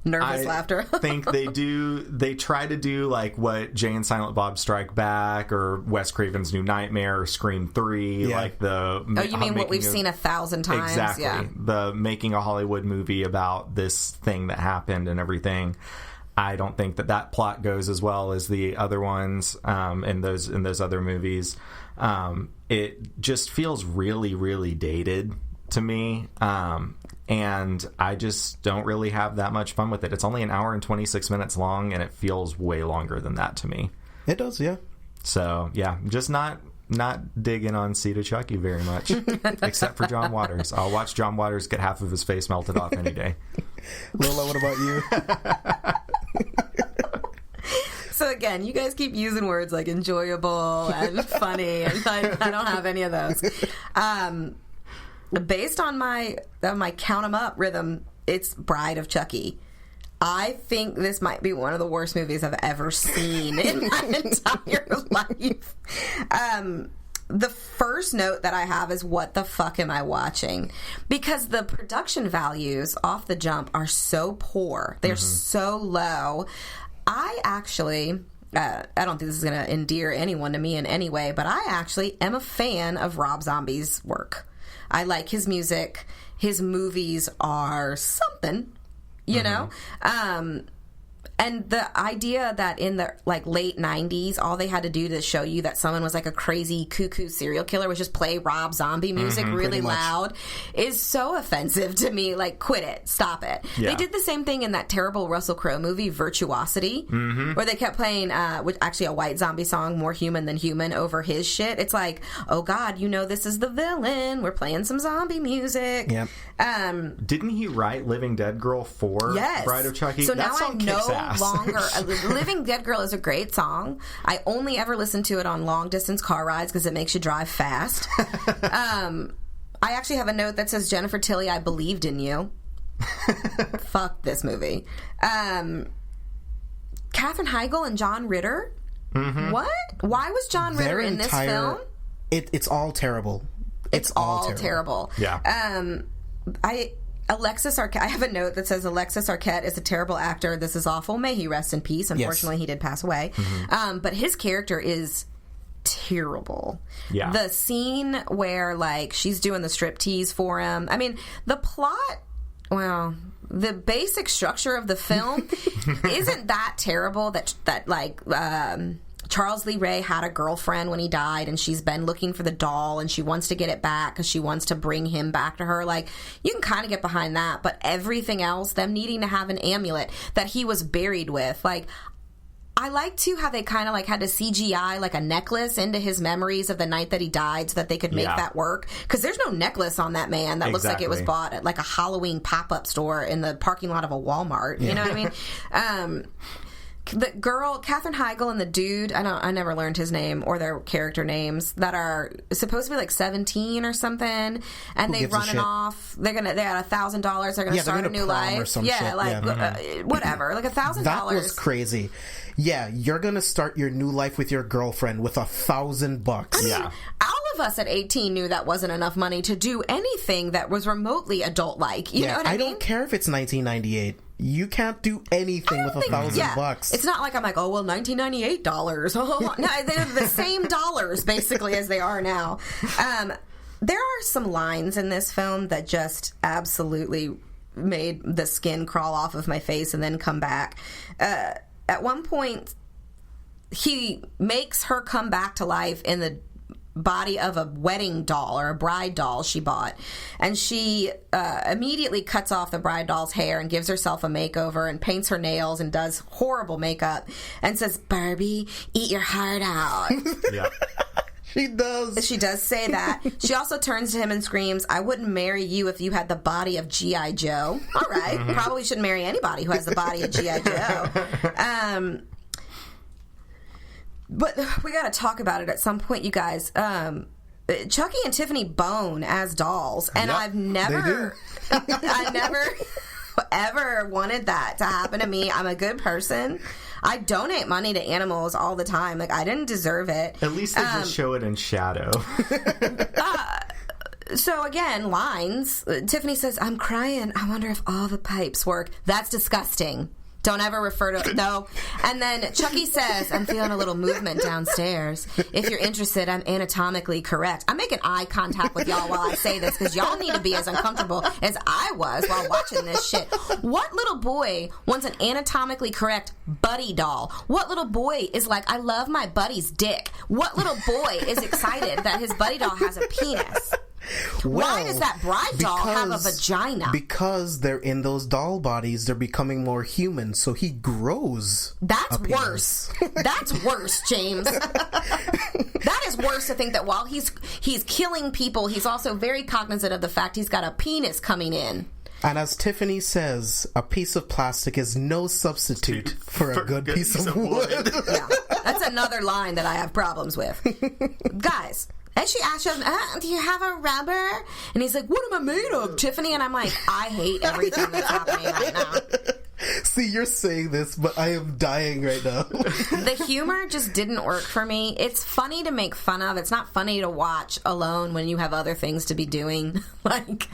Nervous laughter. I think they try to do like what Jay and Silent Bob Strike Back or Wes Craven's New Nightmare or Scream 3, like the... Oh, you mean what we've seen 1,000 times? Exactly. Yeah. The making a Hollywood movie about this thing that happened and everything. I don't think that plot goes as well as the other ones in those other movies. It just feels really, really dated to me, and I just don't really have that much fun with it. It's only an hour and 26 minutes long, and it feels way longer than that to me. It does, yeah. So, yeah, just not digging on Seed of Chucky very much, except for John Waters. I'll watch John Waters get half of his face melted off any day. Lola, what about you? So again, you guys keep using words like enjoyable and funny, and I don't have any of those. Based on my count 'em up rhythm, it's Bride of Chucky. I think this might be one of the worst movies I've ever seen in my entire life. The first note that I have is, what the fuck am I watching? Because the production values off the jump are so poor. They're so low. I actually... I don't think this is going to endear anyone to me in any way, but I actually am a fan of Rob Zombie's work. I like his music. His movies are something, you know? And the idea that in the late 90s, all they had to do to show you that someone was like a crazy cuckoo serial killer was just play Rob Zombie music really loud is so offensive to me. Like, quit it. Stop it. Yeah. They did the same thing in that terrible Russell Crowe movie, Virtuosity, where they kept playing, actually a White Zombie song, More Human Than Human, over his shit. It's like, oh God, you know this is the villain. We're playing some zombie music. Yep. Didn't he write Living Dead Girl for Bride of Chucky? So that now song I know kicks ass. Longer. Living Dead Girl is a great song. I only ever listen to it on long distance car rides because it makes you drive fast. I actually have a note that says, Jennifer Tilly, I believed in you. Fuck this movie. Katherine Heigl and John Ritter? What? Why was John Ritter in this film? It's all terrible. It's all terrible. Yeah. Alexis Arquette, I have a note that says Alexis Arquette is a terrible actor. This is awful. May he rest in peace. Unfortunately, he did pass away. But his character is terrible. Yeah. The scene where, she's doing the striptease for him. I mean, the plot, well, the basic structure of the film isn't that terrible Charles Lee Ray had a girlfriend when he died, and she's been looking for the doll, and she wants to get it back because she wants to bring him back to her. You can kind of get behind that, but everything else, them needing to have an amulet that he was buried with, I like to how they kind of had to CGI a necklace into his memories of the night that he died so that they could make that work. Because there's no necklace on that man that looks like it was bought at a Halloween pop-up store in the parking lot of a Walmart. You know what I mean? the girl, Katherine Heigl, and the dude, I never learned his name or their character names, that are supposed to be like 17 or something, and they running off. They got $1,000. They're gonna start a new life. Or some shit. Whatever, like $1,000. That was crazy. Yeah, you're gonna start your new life with your girlfriend with $1,000. I mean, all of us at 18 knew that wasn't enough money to do anything that was remotely adult-like. You know what I mean? I don't care if it's 1998. You can't do anything with $1,000. It's not like I'm like, oh, well, $1998. No, they're the same dollars, basically, as they are now. There are some lines in this film that just absolutely made the skin crawl off of my face and then come back. At one point, he makes her come back to life in the body of a wedding doll or a bride doll she bought, and she immediately cuts off the bride doll's hair and gives herself a makeover and paints her nails and does horrible makeup and says, "Barbie, eat your heart out." Yeah. She does. She does say that. She also turns to him and screams, "I wouldn't marry you if you had the body of G.I. Joe." All right. Probably shouldn't marry anybody who has the body of G.I. Joe. But we got to talk about it at some point, you guys. Chucky and Tiffany bone as dolls, and I've never ever wanted that to happen to me. I'm a good person. I donate money to animals all the time. Like, I didn't deserve it. At least they just show it in shadow. So again, lines. Tiffany says, "I'm crying. I wonder if all the pipes work." That's disgusting. Don't ever refer to it. No. And then Chucky says, "I'm feeling a little movement downstairs. If you're interested, I'm anatomically correct." I'm making eye contact with y'all while I say this because y'all need to be as uncomfortable as I was while watching this shit. What little boy wants an anatomically correct buddy doll? What little boy is like, "I love my buddy's dick"? What little boy is excited that his buddy doll has a penis? Why does that bride doll have a vagina? Because they're in those doll bodies. They're becoming more human, so he grows. That's worse. That's worse, James. That is worse to think that while he's killing people, he's also very cognizant of the fact he's got a penis coming in. And as Tiffany says, a piece of plastic is no substitute for a good piece of wood. Yeah, that's another line that I have problems with. Guys. And she asks him, "Do you have a rubber?" And he's like, "What am I made of, Tiffany?" And I'm like, I hate everything that's happening right now. See, you're saying this, but I am dying right now. The humor just didn't work for me. It's funny to make fun of. It's not funny to watch alone when you have other things to be doing. Like,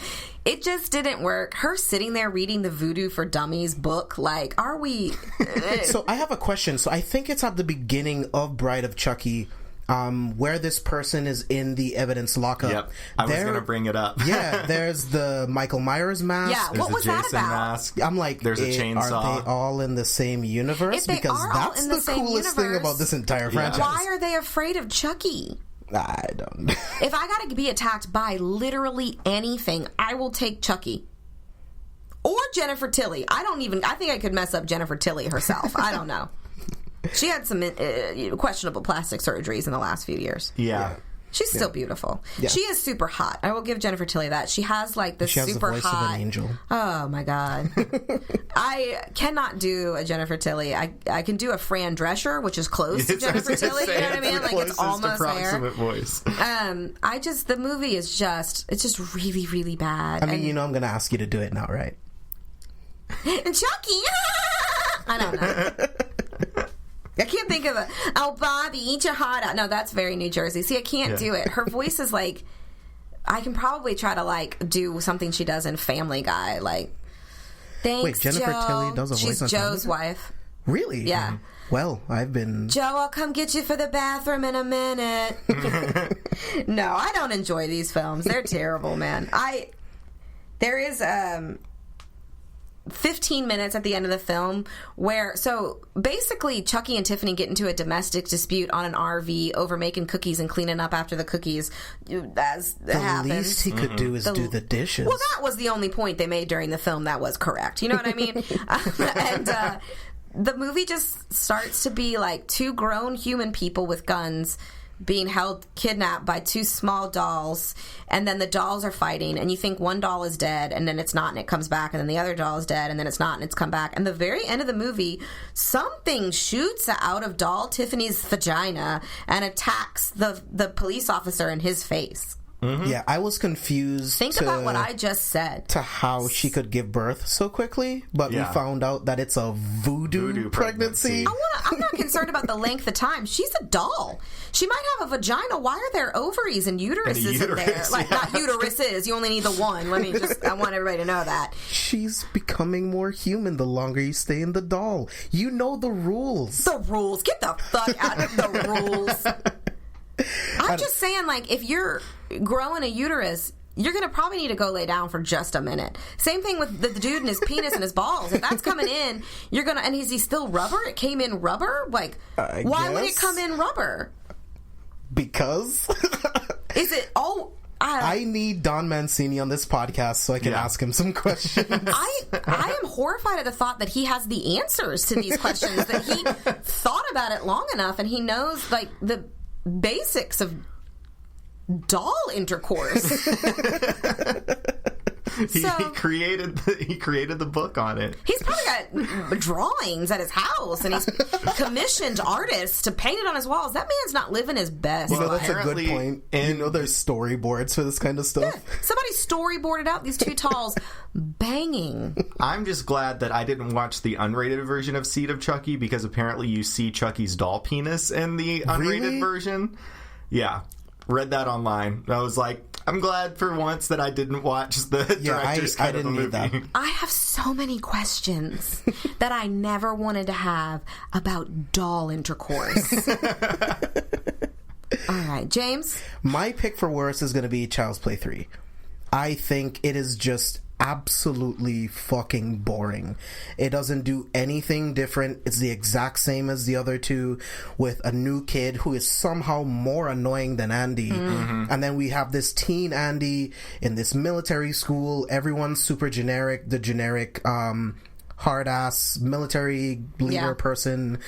it just didn't work. Her sitting there reading the Voodoo for Dummies book, like, are we... So I have a question. So I think it's at the beginning of Bride of Chucky, where this person is in the evidence lockup. Yep, I was going to bring it up. Yeah, there's the Michael Myers mask. Yeah, what was that about? Mask. I'm like, there's a chainsaw. Are they all in the same universe? Because that's the coolest thing about this entire franchise. Why are they afraid of Chucky? I don't know. If I got to be attacked by literally anything, I will take Chucky. Or Jennifer Tilly. I think I could mess up Jennifer Tilly herself. I don't know. She had some questionable plastic surgeries in the last few years. Yeah. She's still beautiful. Yeah. She is super hot. I will give Jennifer Tilly that. She has like this super hot. She has the voice of an angel. Oh my god. I cannot do a Jennifer Tilly. I can do a Fran Drescher, which is close to Jennifer Tilly. You know what I mean? Like, it's almost there. Voice. The movie is just really, really bad. I mean, I'm going to ask you to do it now, right? Chucky. I don't know. I can't think of "Oh, Bobby, eat your heart out." No, that's very New Jersey. See, I can't do it. Her voice is like, I can probably try to like do something she does in Family Guy. Like, "Thanks, Wait, Jennifer Joe." Tilly does a voice on Joe's Family Guy? wife. Really? Yeah. Well, I've been... "Joe, I'll come get you for the bathroom in a minute." No, I don't enjoy these films. They're terrible, man. There is 15 minutes at the end of the film where, so basically Chucky and Tiffany get into a domestic dispute on an RV over making cookies and cleaning up after the cookies, as it happens. The least he could do is do the dishes. Well, that was the only point they made during the film that was correct. You know what I mean? And the movie just starts to be like two grown human people with guns being kidnapped by two small dolls, and then the dolls are fighting, and you think one doll is dead, and then it's not, and it comes back, and then the other doll is dead, and then it's not, and it's come back. And the very end of the movie, something shoots out of doll Tiffany's vagina and attacks the police officer in his face. Mm-hmm. Yeah, I was confused. Think about what I just said. To how she could give birth so quickly, but we found out that it's a voodoo pregnancy. I'm not concerned about the length of time. She's a doll. She might have a vagina. Why are there ovaries and uteruses in there? Like, not uteruses. You only need the one. I want everybody to know that. She's becoming more human the longer you stay in the doll. You know the rules. The rules. Get the fuck out of the rules. I'm just saying, like, if you're growing a uterus, you're going to probably need to go lay down for just a minute. Same thing with the dude and his penis and his balls. If that's coming in, you're going to... And is he still rubber? It came in rubber? Like, why would it come in rubber? Because... Is it... Oh... I need Don Mancini on this podcast so I can ask him some questions. I am horrified at the thought that he has the answers to these questions, that he thought about it long enough and he knows, like, the basics of doll intercourse. He created the book on it. He's probably got drawings at his house, and he's commissioned artists to paint it on his walls. That man's not living his best. Well, that's a good point. And there's storyboards for this kind of stuff. Yeah, somebody storyboarded out these two dolls banging. I'm just glad that I didn't watch the unrated version of Seed of Chucky, because apparently you see Chucky's doll penis in the unrated version. Yeah. Read that online. I was like, I'm glad for once that I didn't watch the director's cut of the movie. That. I have so many questions that I never wanted to have about doll intercourse. All right, James? My pick for worst is going to be Child's Play 3. I think it is just absolutely fucking boring. It doesn't do anything different. It's the exact same as the other two, with a new kid who is somehow more annoying than Andy. Mm-hmm. And then we have this teen Andy in this military school. Everyone's super generic. The generic hard-ass military leader person.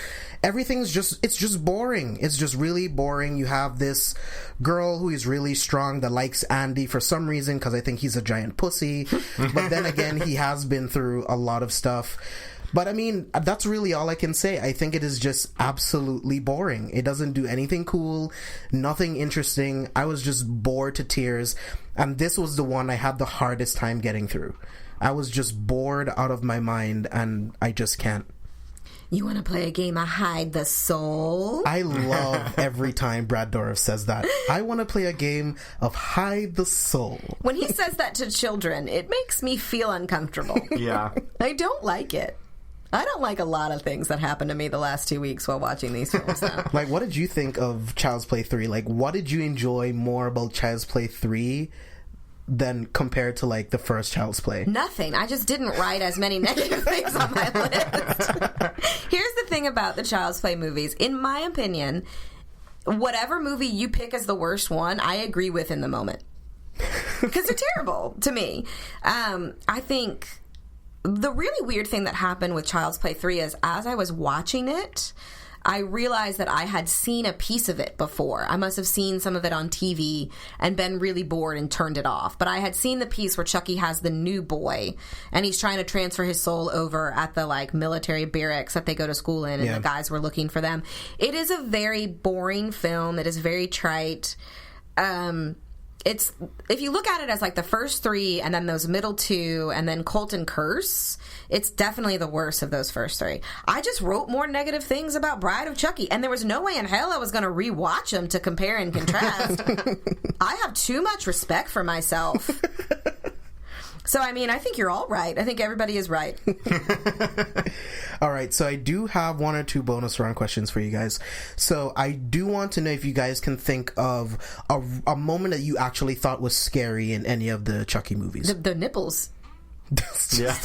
Everything's just boring. It's just really boring. You have this girl who is really strong that likes Andy for some reason, because I think he's a giant pussy. But then again, he has been through a lot of stuff. But I mean, that's really all I can say. I think it is just absolutely boring. It doesn't do anything cool, nothing interesting. I was just bored to tears. And this was the one I had the hardest time getting through. I was just bored out of my mind, and I just can't. You want to play a game of Hide the Soul? I love every time Brad Dourif says that. I want to play a game of Hide the Soul. When he says that to children, it makes me feel uncomfortable. Yeah. I don't like it. I don't like a lot of things that happened to me the last 2 weeks while watching these films now. Like, what did you think of Child's Play 3? Like, what did you enjoy more about Child's Play 3 than compared to, like, the first Child's Play? Nothing. I just didn't write as many negative things on my list. Here's the thing about the Child's Play movies. In my opinion, whatever movie you pick as the worst one, I agree with in the moment. Because they're terrible to me. I think the really weird thing that happened with Child's Play 3 is, as I was watching it, I realized that I had seen a piece of it before. I must have seen some of it on TV and been really bored and turned it off. But I had seen the piece where Chucky has the new boy, and he's trying to transfer his soul over at the, like, military barracks that they go to school in, and the guys were looking for them. It is a very boring film. It is very trite. It's, if you look at it as like the first three and then those middle two and then Cult and Curse, it's definitely the worst of those first three. I just wrote more negative things about Bride of Chucky, and there was no way in hell I was going to rewatch them to compare and contrast. I have too much respect for myself. So, I mean, I think you're all right. I think everybody is right. All right, so I do have one or two bonus round questions for you guys. So I do want to know if you guys can think of a moment that you actually thought was scary in any of the Chucky movies. The nipples. Yeah.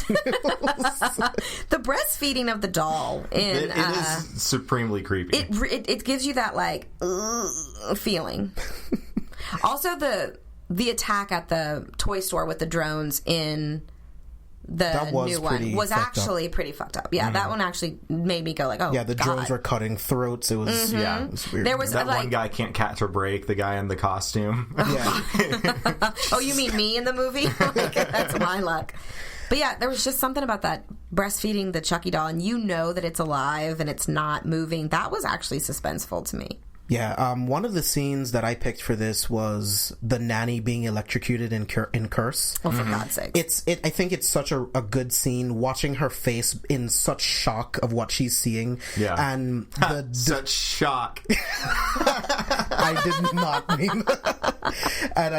The breastfeeding of the doll. It is supremely creepy. It gives you that, like, feeling. Also, the attack at the toy store with the drones in That was new one pretty was fucked actually pretty fucked up. Yeah, that one actually made me go like, oh, Yeah, the God. drones were cutting throats. It was, Yeah. it was weird. There was That like, one guy can't catch a break, the guy in the costume. Yeah. oh, you mean me in the movie? Like, that's my luck. But yeah, there was just something about that breastfeeding the Chucky doll, and you know that it's alive and it's not moving. That was actually suspenseful to me. Yeah, one of the scenes that I picked for this was the nanny being electrocuted in Curse. Oh, for God's sake. I think it's such a good scene, watching her face in such shock of what she's seeing. Yeah. And Such shock. I did not mean that. And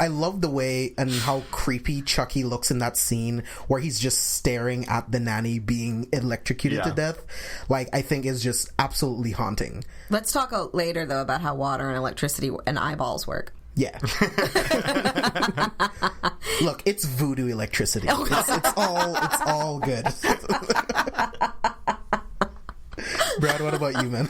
I love the way and how creepy Chucky looks in that scene where he's just staring at the nanny being electrocuted to death. Like, I think is just absolutely haunting. Let's talk later, though, about how water and electricity and eyeballs work. Yeah. Look, it's voodoo electricity. It's all good. Brad, what about you, man?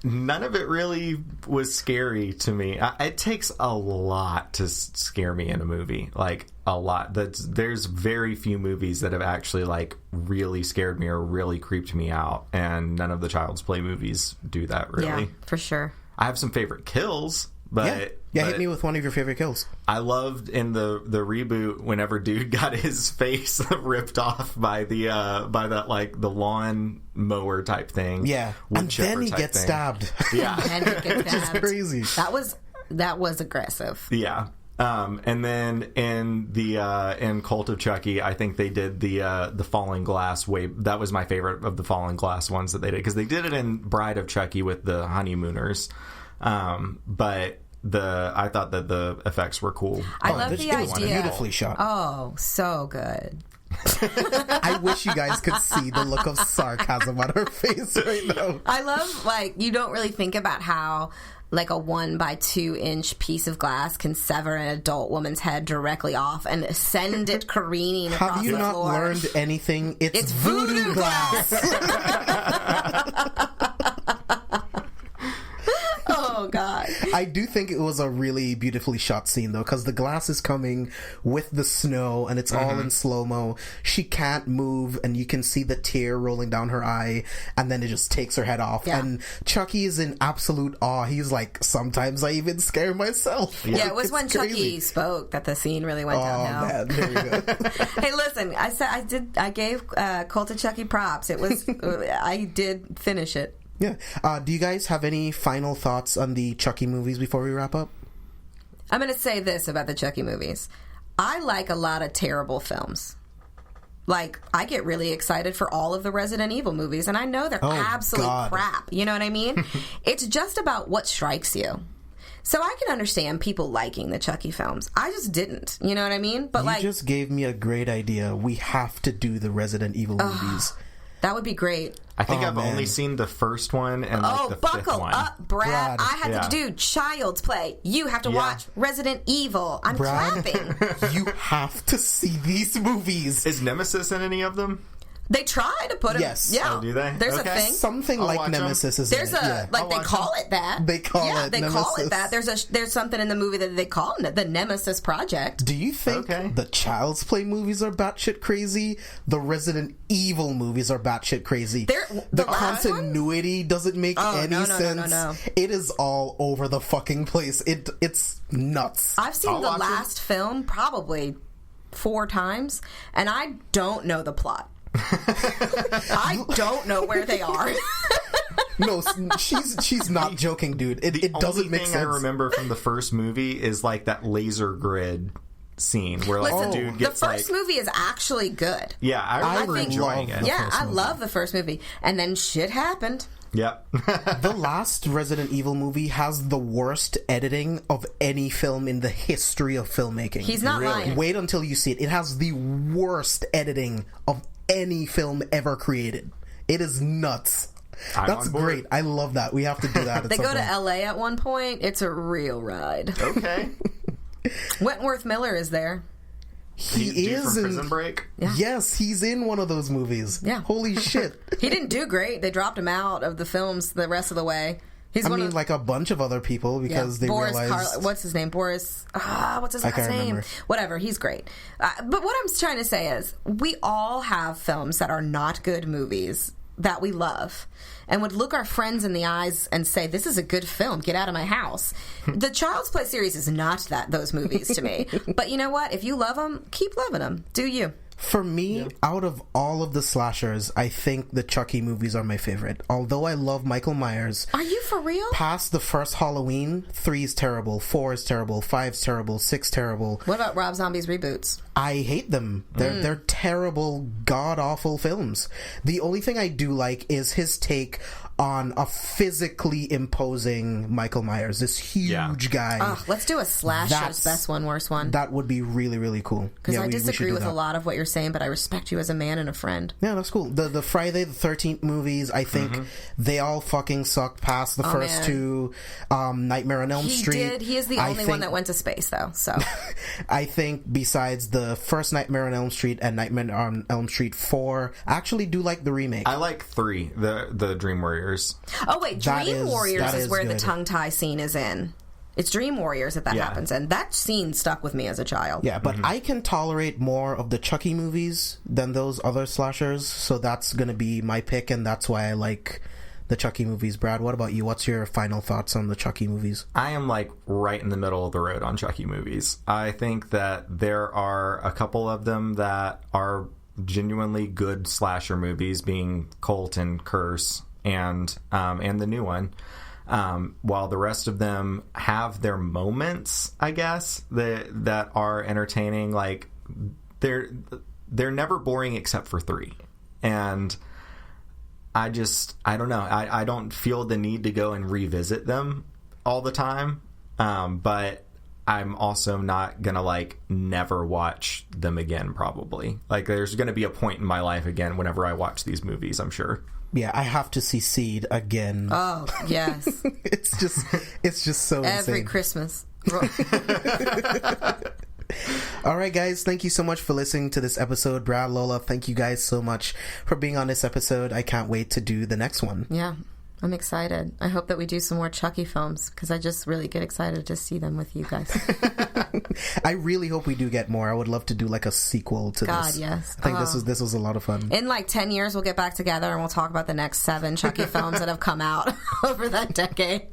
None of it really was scary to me. It takes a lot to scare me in a movie, like a lot. There's very few movies that have actually like really scared me or really creeped me out, and none of the Child's Play movies do that really. Yeah, for sure. I have some favorite kills, but hit me with one of your favorite kills. I loved in the reboot whenever dude got his face ripped off by the lawn mower type thing. Yeah, wood and chipper then he type gets thing. stabbed. Yeah, And it gets Which is stabbed. crazy. That was aggressive. Yeah. And then in Cult of Chucky, I think they did the falling glass that was my favorite of the falling glass ones that they did, because they did it in Bride of Chucky with the honeymooners. But I thought that the effects were cool. I love the It was idea. beautifully shot. Oh, so good. I wish you guys could see the look of sarcasm on her face right now. I love, like, you don't really think about how, like, a 1 by 2 inch piece of glass can sever an adult woman's head directly off and send it careening across Have you the not floor. learned anything? It's voodoo glass. Oh, God. I do think it was a really beautifully shot scene, though, because the glass is coming with the snow, and it's all in slow-mo. She can't move, and you can see the tear rolling down her eye, and then it just takes her head off. Yeah. And Chucky is in absolute awe. He's like, sometimes I even scare myself. Yeah, it was It's when crazy. Chucky spoke that the scene really went downhill. Man, there you go. Hey, listen, I gave Cult of Chucky props. It was, I did finish it. Yeah. Do you guys have any final thoughts on the Chucky movies before we wrap up? I'm going to say this about the Chucky movies. I like a lot of terrible films. Like, I get really excited for all of the Resident Evil movies, and I know they're absolute God. crap. You know what I mean? It's just about what strikes you. So I can understand people liking the Chucky films. I just didn't. You know what I mean? But You just gave me a great idea. We have to do the Resident Evil movies. that would be great. I think I've man. only seen the first one and like the fifth buckle one. up, Brad. I had Yeah. to do Child's Play. You have to Yeah. watch Resident Evil. I'm Brad, clapping. you have to see these movies. Is Nemesis in any of them? They try to put him. Yes. Yeah. Oh, do they? There's Okay. a thing. Something I'll like watch 'em. Nemesis is There's in it. a Yeah. like I'll they watch call it that. They call yeah, it they call it Nemesis. that. There's something in the movie that they call it the Nemesis Project. Do you think Okay. the Child's Play movies are batshit crazy? The Resident Evil movies are batshit crazy. The last continuity doesn't make any no, sense. no. It is all over the fucking place. It's nuts. I've seen I'll the watch last film probably 4 times, and I don't know the plot. I don't know where they are. No, she's not joking, dude. It doesn't make sense. sense. I remember from the first movie is like that laser grid scene where like Listen, the dude the gets first like movie is actually good. yeah, I remember think- enjoying love it. the Yeah, first I movie. love the first movie, and then shit happened. Yep. The last Resident Evil movie has the worst editing of any film in the history of filmmaking. He's not lying. Wait until you see it. It has the worst editing of any film ever created. It is nuts. I'm That's on board. great. I love that. We have to do that. At They some go to point. LA at one point. It's a real ride. Okay. Wentworth Miller is there. He Dude is from in. Prison Break. Yeah. Yes, he's in one of those movies. Yeah. Holy shit. He didn't do great. They dropped him out of the films the rest of the way. He's like a bunch of other people because they realized... what's his name? Boris... what's his last name? Remember. Whatever, he's great. But what I'm trying to say is, we all have films that are not good movies that we love and would look our friends in the eyes and say, this is a good film, get out of my house. The Child's Play series is not those movies to me. But you know what? If you love them, keep loving them. Do you? For me, out of all of the slashers, I think the Chucky movies are my favorite. Although I love Michael Myers. Are you for real? Past the first Halloween, 3 is terrible, 4 is terrible, 5 is terrible, 6 terrible. What about Rob Zombie's reboots? I hate them. They're terrible, god-awful films. The only thing I do like is his take on a physically imposing Michael Myers, this huge guy. Oh, let's do a slashers best one, worst one. That would be really, really cool. Because I disagree with a lot of what you're saying, but I respect you as a man and a friend. Yeah, that's cool. The Friday the 13th movies, I think they all fucking suck past the first two. Nightmare on Elm Street. He is the only one that went to space, though. So I think besides the first Nightmare on Elm Street and Nightmare on Elm Street 4, I actually do like the remake. I like 3, the Dream Warriors. Oh wait, Dream Warriors is where the tongue tie scene is in. It's Dream Warriors that happens in. That scene stuck with me as a child. Yeah, but I can tolerate more of the Chucky movies than those other slashers, so that's going to be my pick, and that's why I like the Chucky movies. Brad, what about you? What's your final thoughts on the Chucky movies? I am like right in the middle of the road on Chucky movies. I think that there are a couple of them that are genuinely good slasher movies, being Cult and Curse and the new one. While the rest of them have their moments, I guess, that are entertaining. Like they're never boring except for 3, and I don't know. I don't feel the need to go and revisit them all the time, but I'm also not gonna like never watch them again. Probably like there's gonna be a point in my life again whenever I watch these movies, I'm sure. Yeah, I have to see Seed again. Oh, yes. it's just so every insane. Christmas. All right, guys, thank you so much for listening to this episode. Brad, Lola, thank you guys so much for being on this episode. I can't wait to do the next one. Yeah, I'm excited. I hope that we do some more Chucky films, because I just really get excited to see them with you guys. I really hope we do get more. I would love to do like a sequel to this. God, yes. I think this was a lot of fun. In like 10 years, we'll get back together and we'll talk about the next 7 Chucky films that have come out over that decade.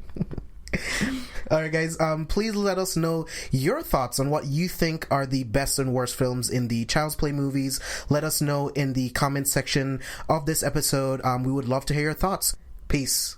All right, guys, please let us know your thoughts on what you think are the best and worst films in the Child's Play movies. Let us know in the comments section of this episode. We would love to hear your thoughts. Peace.